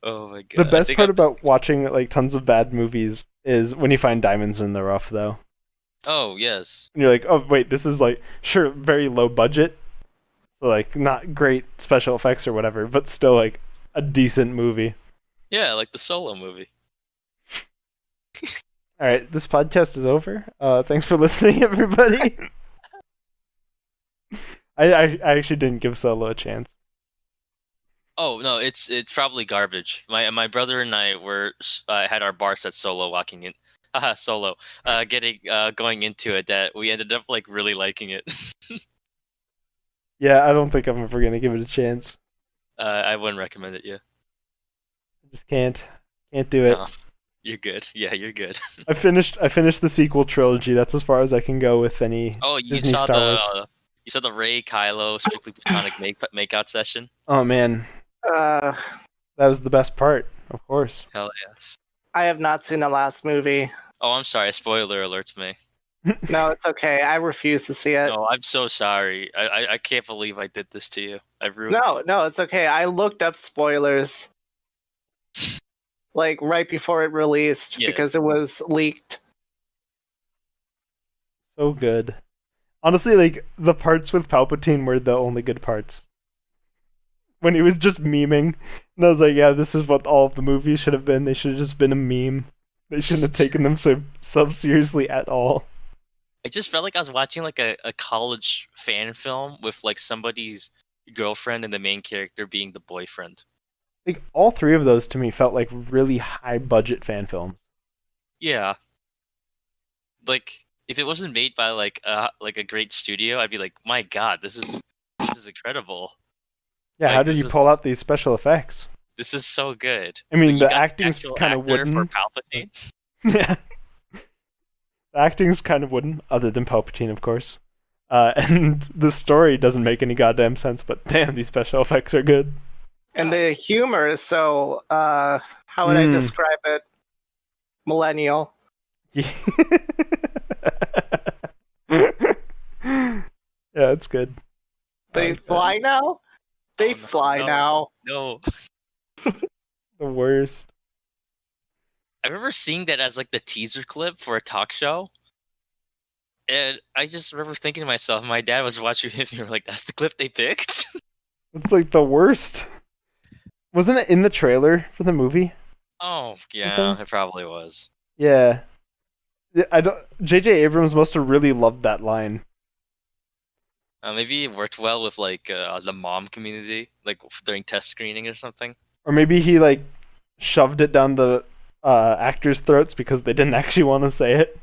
Speaker 1: Oh my
Speaker 2: The
Speaker 1: god, I
Speaker 2: best
Speaker 1: think
Speaker 2: part
Speaker 1: I'm.
Speaker 2: about watching like tons of bad movies is when you find diamonds in the rough, though.
Speaker 1: Oh yes,
Speaker 2: And you're like, oh wait, this is like sure very low budget, so like not great special effects or whatever, but still like a decent movie.
Speaker 1: yeah, like the Solo movie.
Speaker 2: All right, this podcast is over. Thanks for listening, everybody. I actually didn't give Solo a chance.
Speaker 1: Oh no, it's probably garbage. My brother and I were had our bar set solo walking in, haha solo, getting going into it that we ended up like really liking it.
Speaker 2: Yeah, I don't think I'm ever gonna give it a chance.
Speaker 1: I wouldn't recommend it. Yeah,
Speaker 2: I just can't do it.
Speaker 1: no, you're good. Yeah, you're good.
Speaker 2: I finished the sequel trilogy. That's as far as I can go with any
Speaker 1: Oh, you
Speaker 2: Disney
Speaker 1: saw
Speaker 2: Star Wars.
Speaker 1: you saw the Rey Kylo strictly platonic makeout session.
Speaker 2: Oh man,
Speaker 3: Uh,
Speaker 2: that was the best part, of course.
Speaker 1: Hell yes.
Speaker 3: I have not seen the last movie.
Speaker 1: Oh, I'm sorry. Spoiler alerts me.
Speaker 3: No, it's okay. I refuse to see it.
Speaker 1: No, I'm so sorry. I can't believe I did this to you. I've ruined.
Speaker 3: No, it's okay. I looked up spoilers like right before it released
Speaker 1: Yeah.
Speaker 3: because it was leaked.
Speaker 2: So good. Honestly, like the parts with Palpatine were the only good parts. When he was just memeing, and I was like, yeah, this is what all of the movies should have been. They should have just been a meme. They shouldn't have taken them so seriously at all.
Speaker 1: I just felt like I was watching like a college fan film with like somebody's girlfriend and the main character being the boyfriend.
Speaker 2: Like all three of those to me felt like really high budget fan films.
Speaker 1: Yeah. Like if it wasn't made by like a great studio, I'd be like, my god, this is incredible.
Speaker 2: Yeah, how
Speaker 1: Like
Speaker 2: did you pull out these special effects?
Speaker 1: this is so good.
Speaker 2: I mean,
Speaker 1: Like, you
Speaker 2: the
Speaker 1: got an
Speaker 2: acting's
Speaker 1: actual
Speaker 2: kind of
Speaker 1: actor for
Speaker 2: wooden.
Speaker 1: Palpatine.
Speaker 2: Yeah, the acting's kind of wooden, other than Palpatine, of course. And the story doesn't make any goddamn sense. But damn, these special effects are good.
Speaker 3: And the humor is so how would I describe it? Millennial.
Speaker 2: Yeah, yeah, it's good.
Speaker 3: They fly now? They
Speaker 1: Oh, no,
Speaker 3: fly
Speaker 1: no.
Speaker 3: now.
Speaker 1: No.
Speaker 2: The worst.
Speaker 1: I remember seeing that as like the teaser clip for a talk show. And I just remember thinking to myself, my dad was watching it and we were like, that's the clip they picked?
Speaker 2: It's like the worst. Wasn't it in the trailer for the movie?
Speaker 1: Oh yeah,
Speaker 2: Something?
Speaker 1: it probably was.
Speaker 2: Yeah. I don't. J.J. Abrams must have really loved that line.
Speaker 1: Maybe it worked well with like the mom community, like during test screening or something.
Speaker 2: Or maybe he like shoved it down the actors' throats because they didn't actually want to say it.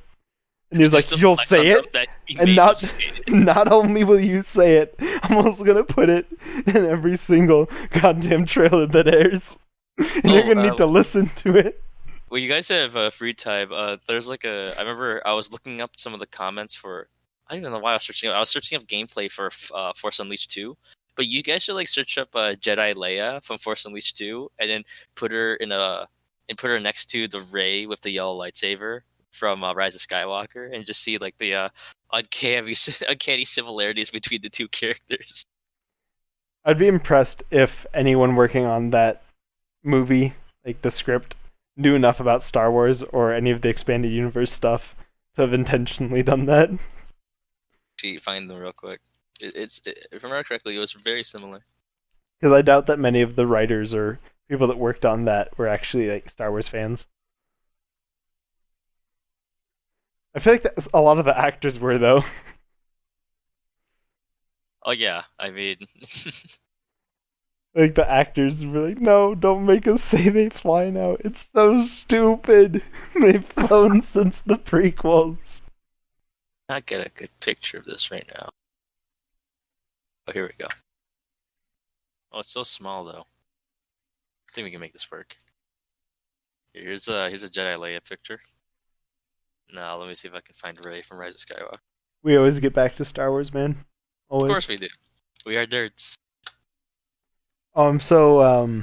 Speaker 2: And he was
Speaker 1: Just
Speaker 2: like,
Speaker 1: to
Speaker 2: "You'll
Speaker 1: flex
Speaker 2: say
Speaker 1: on them
Speaker 2: it,
Speaker 1: that he
Speaker 2: and
Speaker 1: made them
Speaker 2: not
Speaker 1: say it.
Speaker 2: not only will you say it, I'm also gonna put it in every single goddamn trailer that airs, and you're gonna need to listen to it."
Speaker 1: Well, you guys have free time. There's like a. I remember I was looking up some of the comments for. I don't even know why I was searching. I was searching up gameplay for Force Unleashed 2. But you guys should like search up Jedi Leia from Force Unleashed 2, and then put her in a and put her next to the Rey with the yellow lightsaber from Rise of Skywalker, and just see like the uncanny similarities between the two characters.
Speaker 2: I'd be impressed if anyone working on that movie, like the script, knew enough about Star Wars or any of the expanded universe stuff to have intentionally done that.
Speaker 1: Actually, find them real quick. If I remember correctly, it was very similar.
Speaker 2: Because I doubt that many of the writers or people that worked on that were actually like Star Wars fans. I feel like a lot of the actors were though.
Speaker 1: Oh yeah, I mean,
Speaker 2: Like the actors were like, "No, don't make us say they fly now. It's so stupid. They've flown since the prequels."
Speaker 1: not get a good picture of this right now. Oh, here we go. Oh, it's so small though. I think we can make this work. Here's a Jedi Leia picture. Now let me see if I can find Rey from Rise of Skywalker.
Speaker 2: We always get back to Star Wars, man. Always.
Speaker 1: Of course we do. We are nerds.
Speaker 2: Oh, I'm so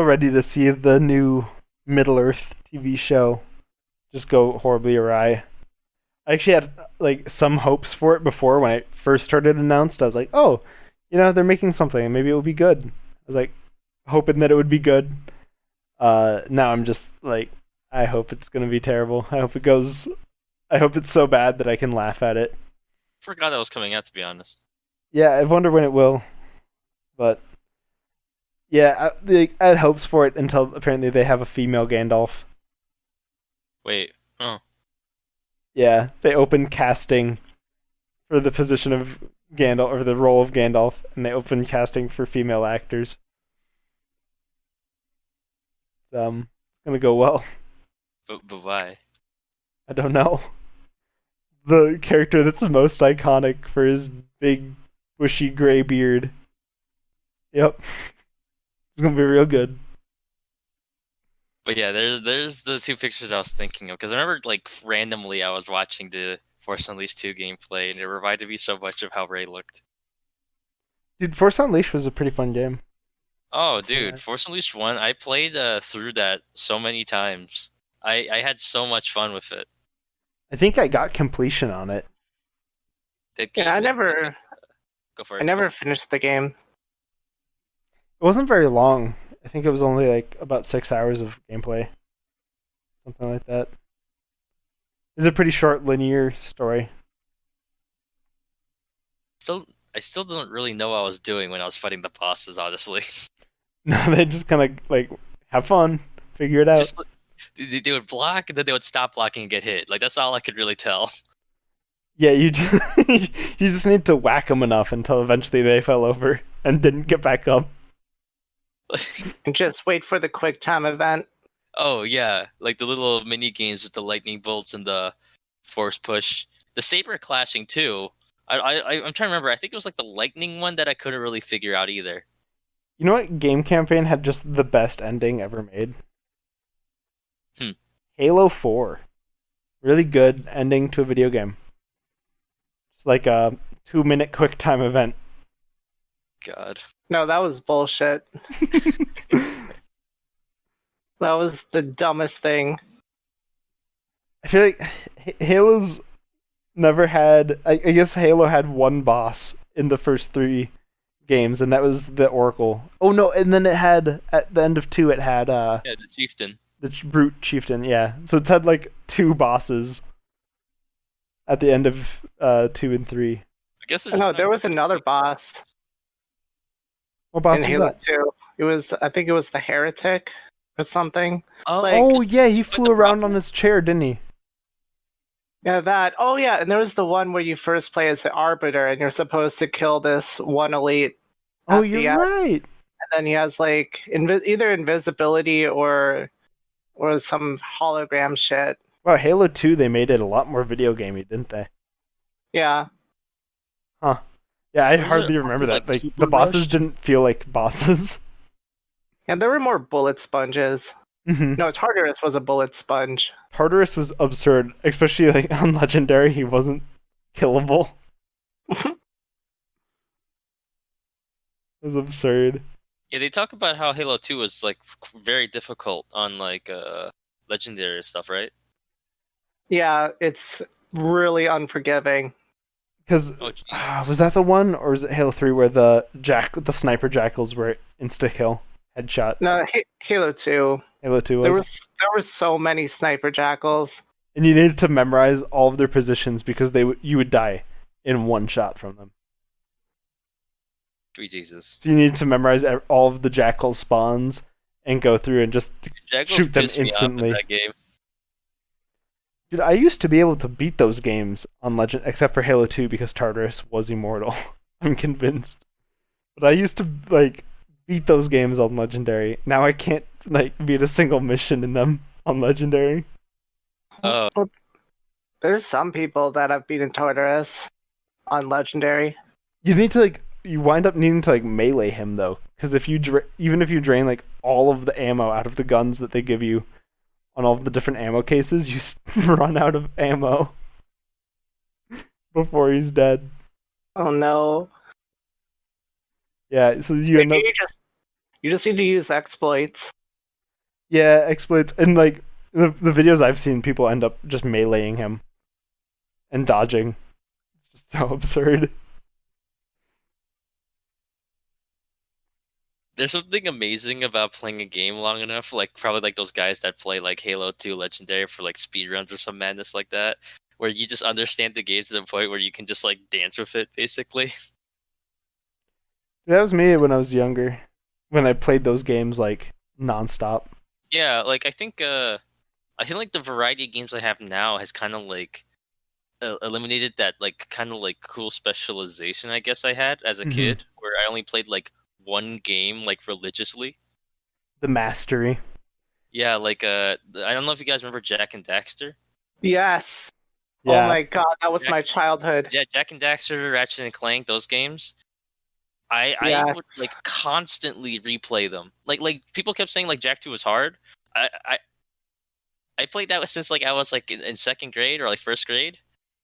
Speaker 2: ready to see the new Middle Earth TV show just go horribly awry. I actually had like some hopes for it before when I first heard it announced. I was like, "Oh, they're making something, and maybe it will be good." I was like hoping that it would be good. Now I'm just like, I hope it's gonna be terrible. I hope it's so bad that I can laugh at it.
Speaker 1: Forgot that was coming out, to be honest.
Speaker 2: Yeah, I wonder when it will. But yeah, I had hopes for it until apparently they have a female Gandalf.
Speaker 1: Wait. Oh.
Speaker 2: Yeah, they opened casting for the position of Gandalf, or the role of Gandalf, and they opened casting for female actors. It's gonna go well.
Speaker 1: But why?
Speaker 2: I don't know. The character that's most iconic for his big, bushy gray beard. Yep. It's gonna be real good.
Speaker 1: But yeah, there's the two pictures I was thinking of, because I remember like randomly I was watching the Force Unleashed 2 gameplay, and it reminded me so much of how Rey looked.
Speaker 2: Dude, Force Unleashed was a pretty fun game.
Speaker 1: Oh, dude, Force Unleashed 1, I played through that so many times. I had so much fun with it.
Speaker 2: I think I got completion on it.
Speaker 3: Yeah, I never finished the game.
Speaker 2: It wasn't very long. I think it was only like about 6 hours of gameplay. Something like that. It's a pretty short linear story.
Speaker 1: I still don't really know what I was doing when I was fighting the bosses, honestly.
Speaker 2: No, they just kind of like have fun, figure it out.
Speaker 1: Just, they would block, and then they would stop blocking and get hit. Like, that's all I could really tell.
Speaker 2: Yeah, you just need to whack them enough until eventually they fell over and didn't get back up.
Speaker 3: And just wait for the quick time event.
Speaker 1: Oh yeah, like the little mini games with the lightning bolts and the force push, the saber clashing too. I'm trying to remember. I think it was like the lightning one that I couldn't really figure out either.
Speaker 2: You know what game campaign had just the best ending ever made? Halo 4. Really good ending to a video game. It's like a 2-minute quick time event.
Speaker 1: God.
Speaker 3: No, that was bullshit. That was the dumbest thing.
Speaker 2: I feel like Halo's never had. I guess Halo had one boss in the first 3 games, and that was the Oracle. Oh no, and then it had at the end of 2, it had
Speaker 1: yeah, the chieftain,
Speaker 2: the brute chieftain. Yeah, so it's had like 2 bosses at the end of 2 and 3.
Speaker 1: guess there's
Speaker 3: No,
Speaker 1: just not
Speaker 3: there was
Speaker 1: really
Speaker 3: another
Speaker 1: big
Speaker 3: boss
Speaker 2: What boss
Speaker 3: in
Speaker 2: was
Speaker 3: Halo
Speaker 2: that?
Speaker 3: 2. I think it was the Heretic or something.
Speaker 1: Oh,
Speaker 3: Like,
Speaker 2: Oh yeah, he
Speaker 1: with
Speaker 2: flew
Speaker 1: the
Speaker 2: around on
Speaker 1: rocket?
Speaker 2: his chair, didn't he?
Speaker 3: yeah, that. Oh, yeah, and there was the one where you first play as the Arbiter and you're supposed to kill this one elite
Speaker 2: Oh,
Speaker 3: at
Speaker 2: you're
Speaker 3: the end.
Speaker 2: right.
Speaker 3: And then he has like either invisibility or some hologram shit.
Speaker 2: Wow, Halo 2, they made it a lot more video gamey, didn't they?
Speaker 3: Yeah.
Speaker 2: Huh. Yeah, I
Speaker 1: Was it
Speaker 2: hardly remember
Speaker 1: also,
Speaker 2: that.
Speaker 1: like
Speaker 2: Like,
Speaker 1: Super
Speaker 2: the bosses
Speaker 1: Rushed?
Speaker 2: didn't feel like bosses.
Speaker 3: And there were more bullet sponges.
Speaker 2: hmm
Speaker 3: No, Tartarus was a bullet sponge.
Speaker 2: Tartarus was absurd, especially like on Legendary, he wasn't killable. It was absurd.
Speaker 1: Yeah, they talk about how Halo 2 was like very difficult on like legendary stuff, right?
Speaker 3: Yeah, it's really unforgiving.
Speaker 2: Because
Speaker 1: Oh Jesus.
Speaker 2: was that the one, or was it Halo 3 where the sniper jackals were insta kill, headshot?
Speaker 3: No, Halo 2.
Speaker 2: Halo 2
Speaker 3: There
Speaker 2: was.
Speaker 3: was so many sniper jackals.
Speaker 2: And you needed to memorize all of their positions because you would die in one shot from them.
Speaker 1: Sweet Jesus.
Speaker 2: So you needed to memorize all of the jackal spawns and go through and just
Speaker 1: Jackals
Speaker 2: shoot them
Speaker 1: pissed me off in
Speaker 2: instantly.
Speaker 1: that game.
Speaker 2: Dude, I used to be able to beat those games on Legend, except for Halo 2 because Tartarus was immortal. I'm convinced. But I used to like beat those games on Legendary. Now I can't like beat a single mission in them on Legendary.
Speaker 1: Oh,
Speaker 3: Well, there's some people that have beaten Tartarus on Legendary.
Speaker 2: You need to like you wind up needing to like melee him though, because if you even if you drain like all of the ammo out of the guns that they give you on all of the different ammo cases, you run out of ammo before he's dead.
Speaker 3: Oh no.
Speaker 2: Yeah, so you end up
Speaker 3: You just need to use exploits.
Speaker 2: yeah exploits and like the videos I've seen, people end up just meleeing him and dodging. It's just so absurd.
Speaker 1: there's something amazing about playing a game long enough, like probably like those guys that play like Halo 2 Legendary for like speedruns or some madness like that, where you just understand the game to the point where you can just like dance with it, basically.
Speaker 2: That was me when I was younger, when I played those games like nonstop.
Speaker 1: Yeah, like I think like the variety of games I have now has kind of like eliminated that like kind of like cool specialization I guess I had as a
Speaker 2: Mhm.
Speaker 1: kid, where I only played like one game like religiously.
Speaker 2: The mastery.
Speaker 1: Yeah, like I don't know if you guys remember Jack and Daxter.
Speaker 3: Yes.
Speaker 2: Yeah.
Speaker 3: Oh my god, that was
Speaker 1: Jack-
Speaker 3: my childhood.
Speaker 1: Yeah, Jack and Daxter, Ratchet and Clank, those games. I would
Speaker 3: Yes.
Speaker 1: like constantly replay them. Like people kept saying like Jak 2 was hard. I played that since like I was like in second grade or like first grade.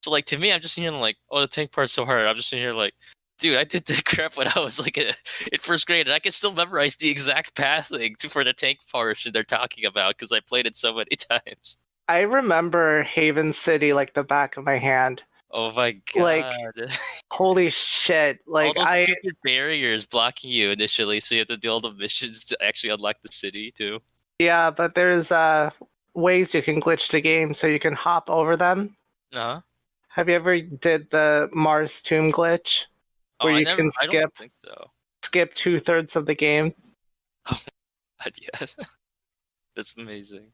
Speaker 1: So like to me, I'm just sitting here like, oh, the tank part's so hard. I'm just sitting here like, dude, I did the crap when I was like in first grade, and I can still memorize the exact pathing for the tank portion they're talking about because I played it so many times.
Speaker 3: I remember Haven City like the back of my hand.
Speaker 1: Oh my
Speaker 3: Like,
Speaker 1: god!
Speaker 3: holy shit.
Speaker 1: All
Speaker 3: Like
Speaker 1: those stupid barriers blocking you initially, so you have to do all the missions to actually unlock the city too.
Speaker 3: yeah, but there's ways you can glitch the game so you can hop over them.
Speaker 1: Uh huh.
Speaker 3: Have you ever did the Mars tomb glitch?
Speaker 1: Oh,
Speaker 3: Where
Speaker 1: I
Speaker 3: you
Speaker 1: never.
Speaker 3: can
Speaker 1: I don't
Speaker 3: skip
Speaker 1: think so.
Speaker 3: 2/3 of the game?
Speaker 1: Not yet. That's amazing.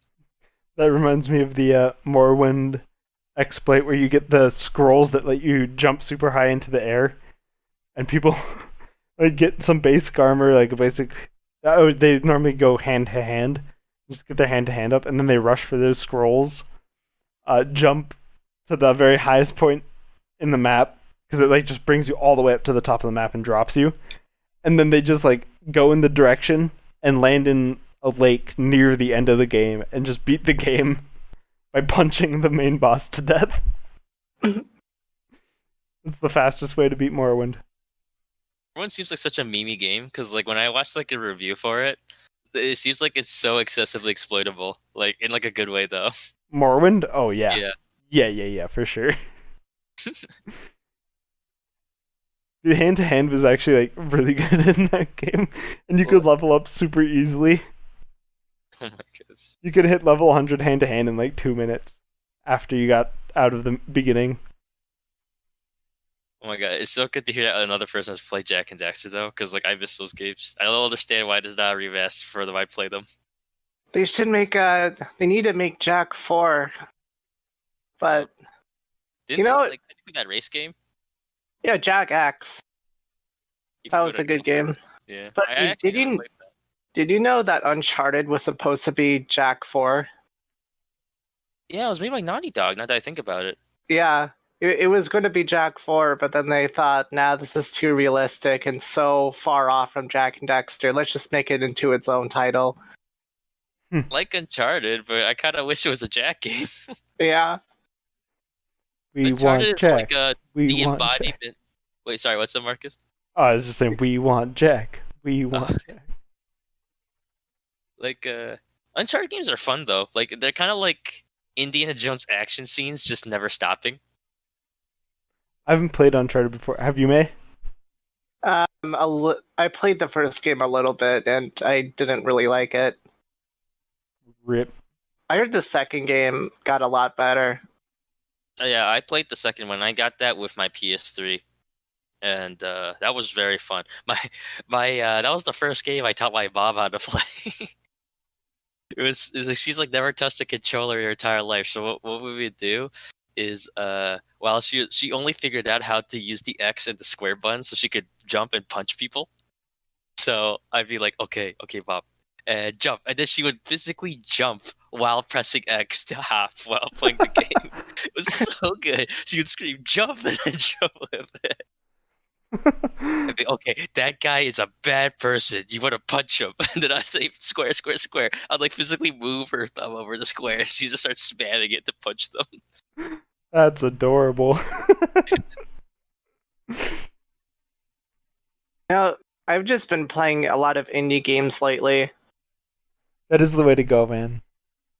Speaker 2: That reminds me of the Morrowind exploit where you get the scrolls that let you jump super high into the air, and people like get some basic armor, like a basic. Oh, they normally go hand to hand, just get their hand to hand up, and then they rush for those scrolls, jump to the very highest point in the map because it like just brings you all the way up to the top of the map and drops you, and then they just like go in the direction and land in a lake near the end of the game and just beat the game by punching the main boss to death. It's the fastest way to beat Morrowind.
Speaker 1: Everyone seems like such a memey game because like when I watched like a review for it, it seems like it's so excessively exploitable, like in like a good way though.
Speaker 2: Morrowind? Oh yeah.
Speaker 1: Yeah.
Speaker 2: Yeah, for sure. The hand to hand was actually like really good in that game, and you could level up super easily.
Speaker 1: Oh my gosh.
Speaker 2: You could hit level 100 hand to hand in like 2 minutes after you got out of the beginning.
Speaker 1: Oh my god, it's so good to hear that another person has played Jack and Daxter though, because like I miss those games. I don't understand why there's not a remaster for them. I play them.
Speaker 3: They should make they need to make Jack 4. But
Speaker 1: Didn't
Speaker 3: you
Speaker 1: they
Speaker 3: know,
Speaker 1: like technically that race game?
Speaker 3: yeah, Jack X.
Speaker 1: If
Speaker 3: That
Speaker 1: you
Speaker 3: was
Speaker 1: would
Speaker 3: a good game.
Speaker 1: yeah.
Speaker 3: But
Speaker 1: I actually never played that.
Speaker 3: did you know that Uncharted was supposed to be Jack 4?
Speaker 1: Yeah, it was made by Naughty Dog. Now that I think about it.
Speaker 3: Yeah. It was going to be Jack 4, but then they thought, nah, this is too realistic and so far off from Jack and Dexter. Let's just make it into its own title.
Speaker 1: Like Uncharted, but I kind of wish it was a Jack game.
Speaker 3: Yeah.
Speaker 2: We
Speaker 1: Uncharted
Speaker 2: want
Speaker 1: is
Speaker 2: Jack.
Speaker 1: like
Speaker 2: We
Speaker 1: the
Speaker 2: want Jack.
Speaker 1: embodiment. Wait, sorry, what's up, Marcus?
Speaker 2: Oh, I was just saying, we want Jack. We want Jack.
Speaker 1: Like Uncharted games are fun though. Like they're kind of like Indiana Jones action scenes, just never stopping.
Speaker 2: I haven't played Uncharted before. Have you, May?
Speaker 3: I played the first game a little bit and I didn't really like it.
Speaker 2: Rip.
Speaker 1: Oh,
Speaker 3: I heard the second game got a lot better.
Speaker 1: Yeah, I played the second one. I got that with my PS3, and that was very fun. My that was the first game I taught my mom how to play. It was like she's like never touched a controller her entire life. So what we would do is well she only figured out how to use the X and the square button so she could jump and punch people. So I'd be like, okay, Bob, and jump, and then she would physically jump while pressing X to hop while playing the game. It was so good. She would scream, "Jump!" and then jump with it. I'd be, okay, that guy is a bad person. You want to punch him, and then I'd say, "Square, square, square." I'd like physically move her thumb over the square. She just starts spamming it to punch them.
Speaker 2: That's adorable.
Speaker 3: I've just been playing a lot of indie games lately.
Speaker 2: That is the way to go, man.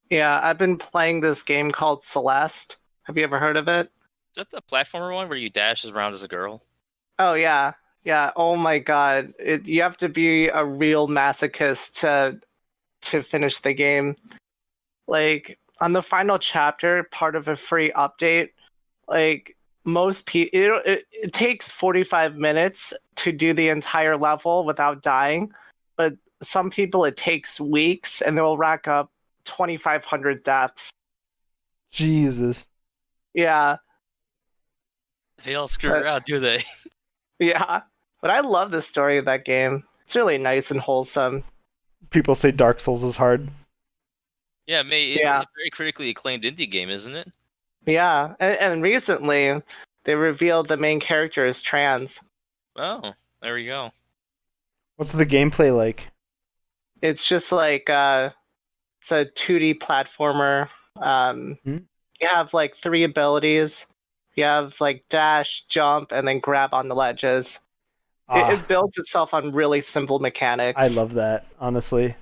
Speaker 3: Yeah, I've been playing this game called Celeste. Have you ever heard of it?
Speaker 1: Is that the platformer one where you dash around as a girl?
Speaker 3: Oh yeah, yeah. Oh my god, you have to be a real masochist to finish the game. Like on the final chapter, part of a free update, like most people, it takes 45 minutes to do the entire level without dying, but some people it takes weeks, and they'll rack up 2,500 deaths.
Speaker 2: Jesus.
Speaker 3: Yeah,
Speaker 1: They all screw
Speaker 3: But-
Speaker 1: around, do they?
Speaker 3: yeah. But I love the story of that game. It's really nice and wholesome.
Speaker 2: People say Dark Souls is hard.
Speaker 1: Yeah, mate. It's
Speaker 3: Yeah.
Speaker 1: a very critically acclaimed indie game, isn't it?
Speaker 3: Yeah, and recently they revealed the main character is trans.
Speaker 1: Oh, there we go.
Speaker 2: What's the gameplay like?
Speaker 3: It's just like it's a 2D platformer. You have like 3 abilities. You have like dash, jump, and then grab on the ledges. It builds itself on really simple mechanics.
Speaker 2: I love that, honestly.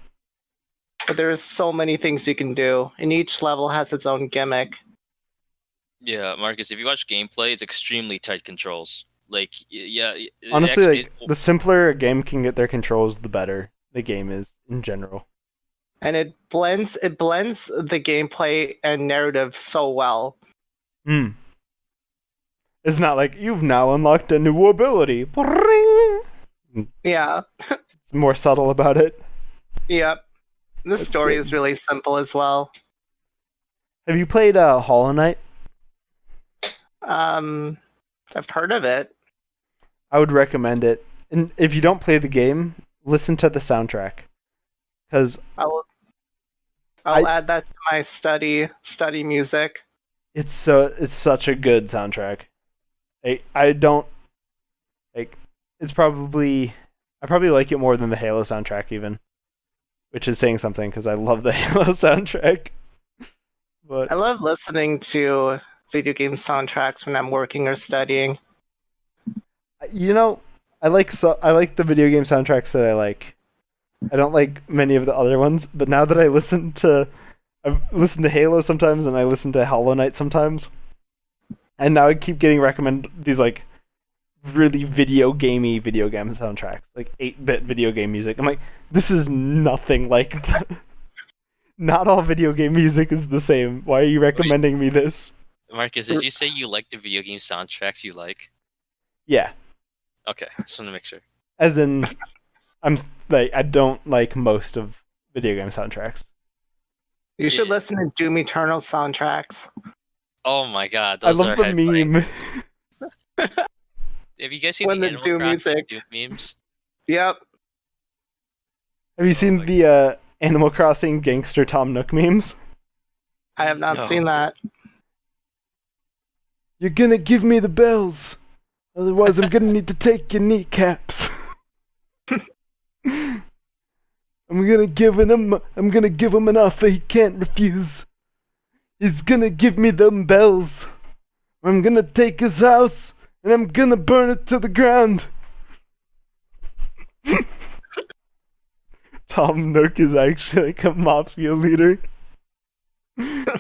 Speaker 3: But there's so many things you can do, and each level has its own gimmick.
Speaker 1: Yeah, Marcus, if you watch gameplay, it's extremely tight controls. Like, yeah.
Speaker 2: Honestly,
Speaker 1: actually,
Speaker 2: like the simpler a game can get their controls, the better the game is in general.
Speaker 3: And it blends the gameplay and narrative so well.
Speaker 2: Hmm. It's not like you've now unlocked a new ability.
Speaker 3: Yeah.
Speaker 2: It's more subtle about it.
Speaker 3: Yep. The
Speaker 2: That's
Speaker 3: story
Speaker 2: good.
Speaker 3: is really simple as well.
Speaker 2: Have you played Hollow Knight?
Speaker 3: I've heard of it.
Speaker 2: I would recommend it. And if you don't play the game, listen to the soundtrack. Because
Speaker 3: I'll add that to my study music.
Speaker 2: it's such a good soundtrack. I don't like it's probably I probably like it more than the Halo soundtrack even, which is saying something because I love the Halo soundtrack. But
Speaker 3: I love listening to video game soundtracks when I'm working or studying.
Speaker 2: you know, I like the video game soundtracks that I like. I don't like many of the other ones, but now that I listen to Halo sometimes and I listen to Hollow Knight sometimes, and now I keep getting recommended these like really video game soundtracks, like 8-bit video game music. I'm like, this is nothing like that. Not all video game music is the same. Why are you recommending me this?
Speaker 1: Marcus, did you say you like the video game soundtracks you like?
Speaker 2: Yeah,
Speaker 1: Okay, just want to make sure.
Speaker 2: as in, I don't like most of video game soundtracks.
Speaker 3: You should
Speaker 1: Yeah.
Speaker 3: listen to Doom Eternal soundtracks.
Speaker 1: Oh my god,
Speaker 2: I
Speaker 1: those
Speaker 2: love
Speaker 1: are
Speaker 2: the
Speaker 1: headbutting.
Speaker 2: meme.
Speaker 1: Have you guys seen
Speaker 3: When
Speaker 1: the
Speaker 3: the
Speaker 1: Animal
Speaker 3: Doom
Speaker 1: Crossing
Speaker 3: music.
Speaker 1: Doom memes?
Speaker 3: Yep.
Speaker 2: Have you seen
Speaker 1: my
Speaker 2: the Animal Crossing Gangster Tom Nook memes?
Speaker 3: I have not
Speaker 1: No.
Speaker 3: seen that.
Speaker 2: You're gonna give me the bells, otherwise I'm gonna need to take your kneecaps. I'm gonna give him an offer he can't refuse. He's gonna give me them bells. I'm gonna take his house and I'm gonna burn it to the ground. Tom Nook is actually like a mafia leader.
Speaker 1: From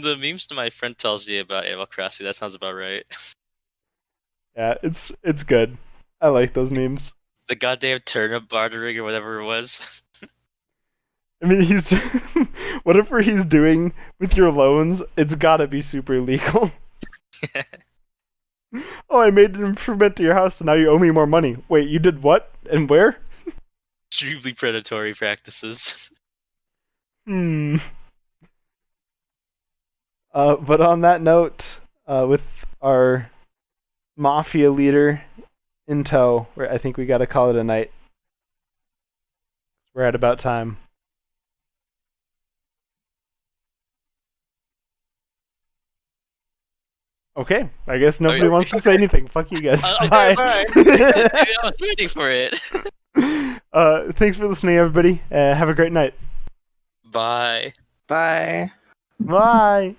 Speaker 1: the memes to my friend tells you about Animal Crossing, that sounds about right.
Speaker 2: Yeah, it's good. I like those memes.
Speaker 1: The goddamn turnip bartering or whatever it was.
Speaker 2: I mean, he's whatever he's doing with your loans, it's gotta be super legal. Oh, I made an improvement to your house, and now you owe me more money. Wait, you did what? And where?
Speaker 1: Extremely predatory practices.
Speaker 2: But on that note, with our mafia leader in tow, I think we gotta call it a night. We're at about time. Okay, I guess nobody wants to say anything. Fuck you guys.
Speaker 1: Okay,
Speaker 2: Bye.
Speaker 3: bye.
Speaker 1: I was waiting for it.
Speaker 2: Thanks for listening, everybody. Have a great night.
Speaker 1: Bye.
Speaker 3: Bye.
Speaker 2: Bye.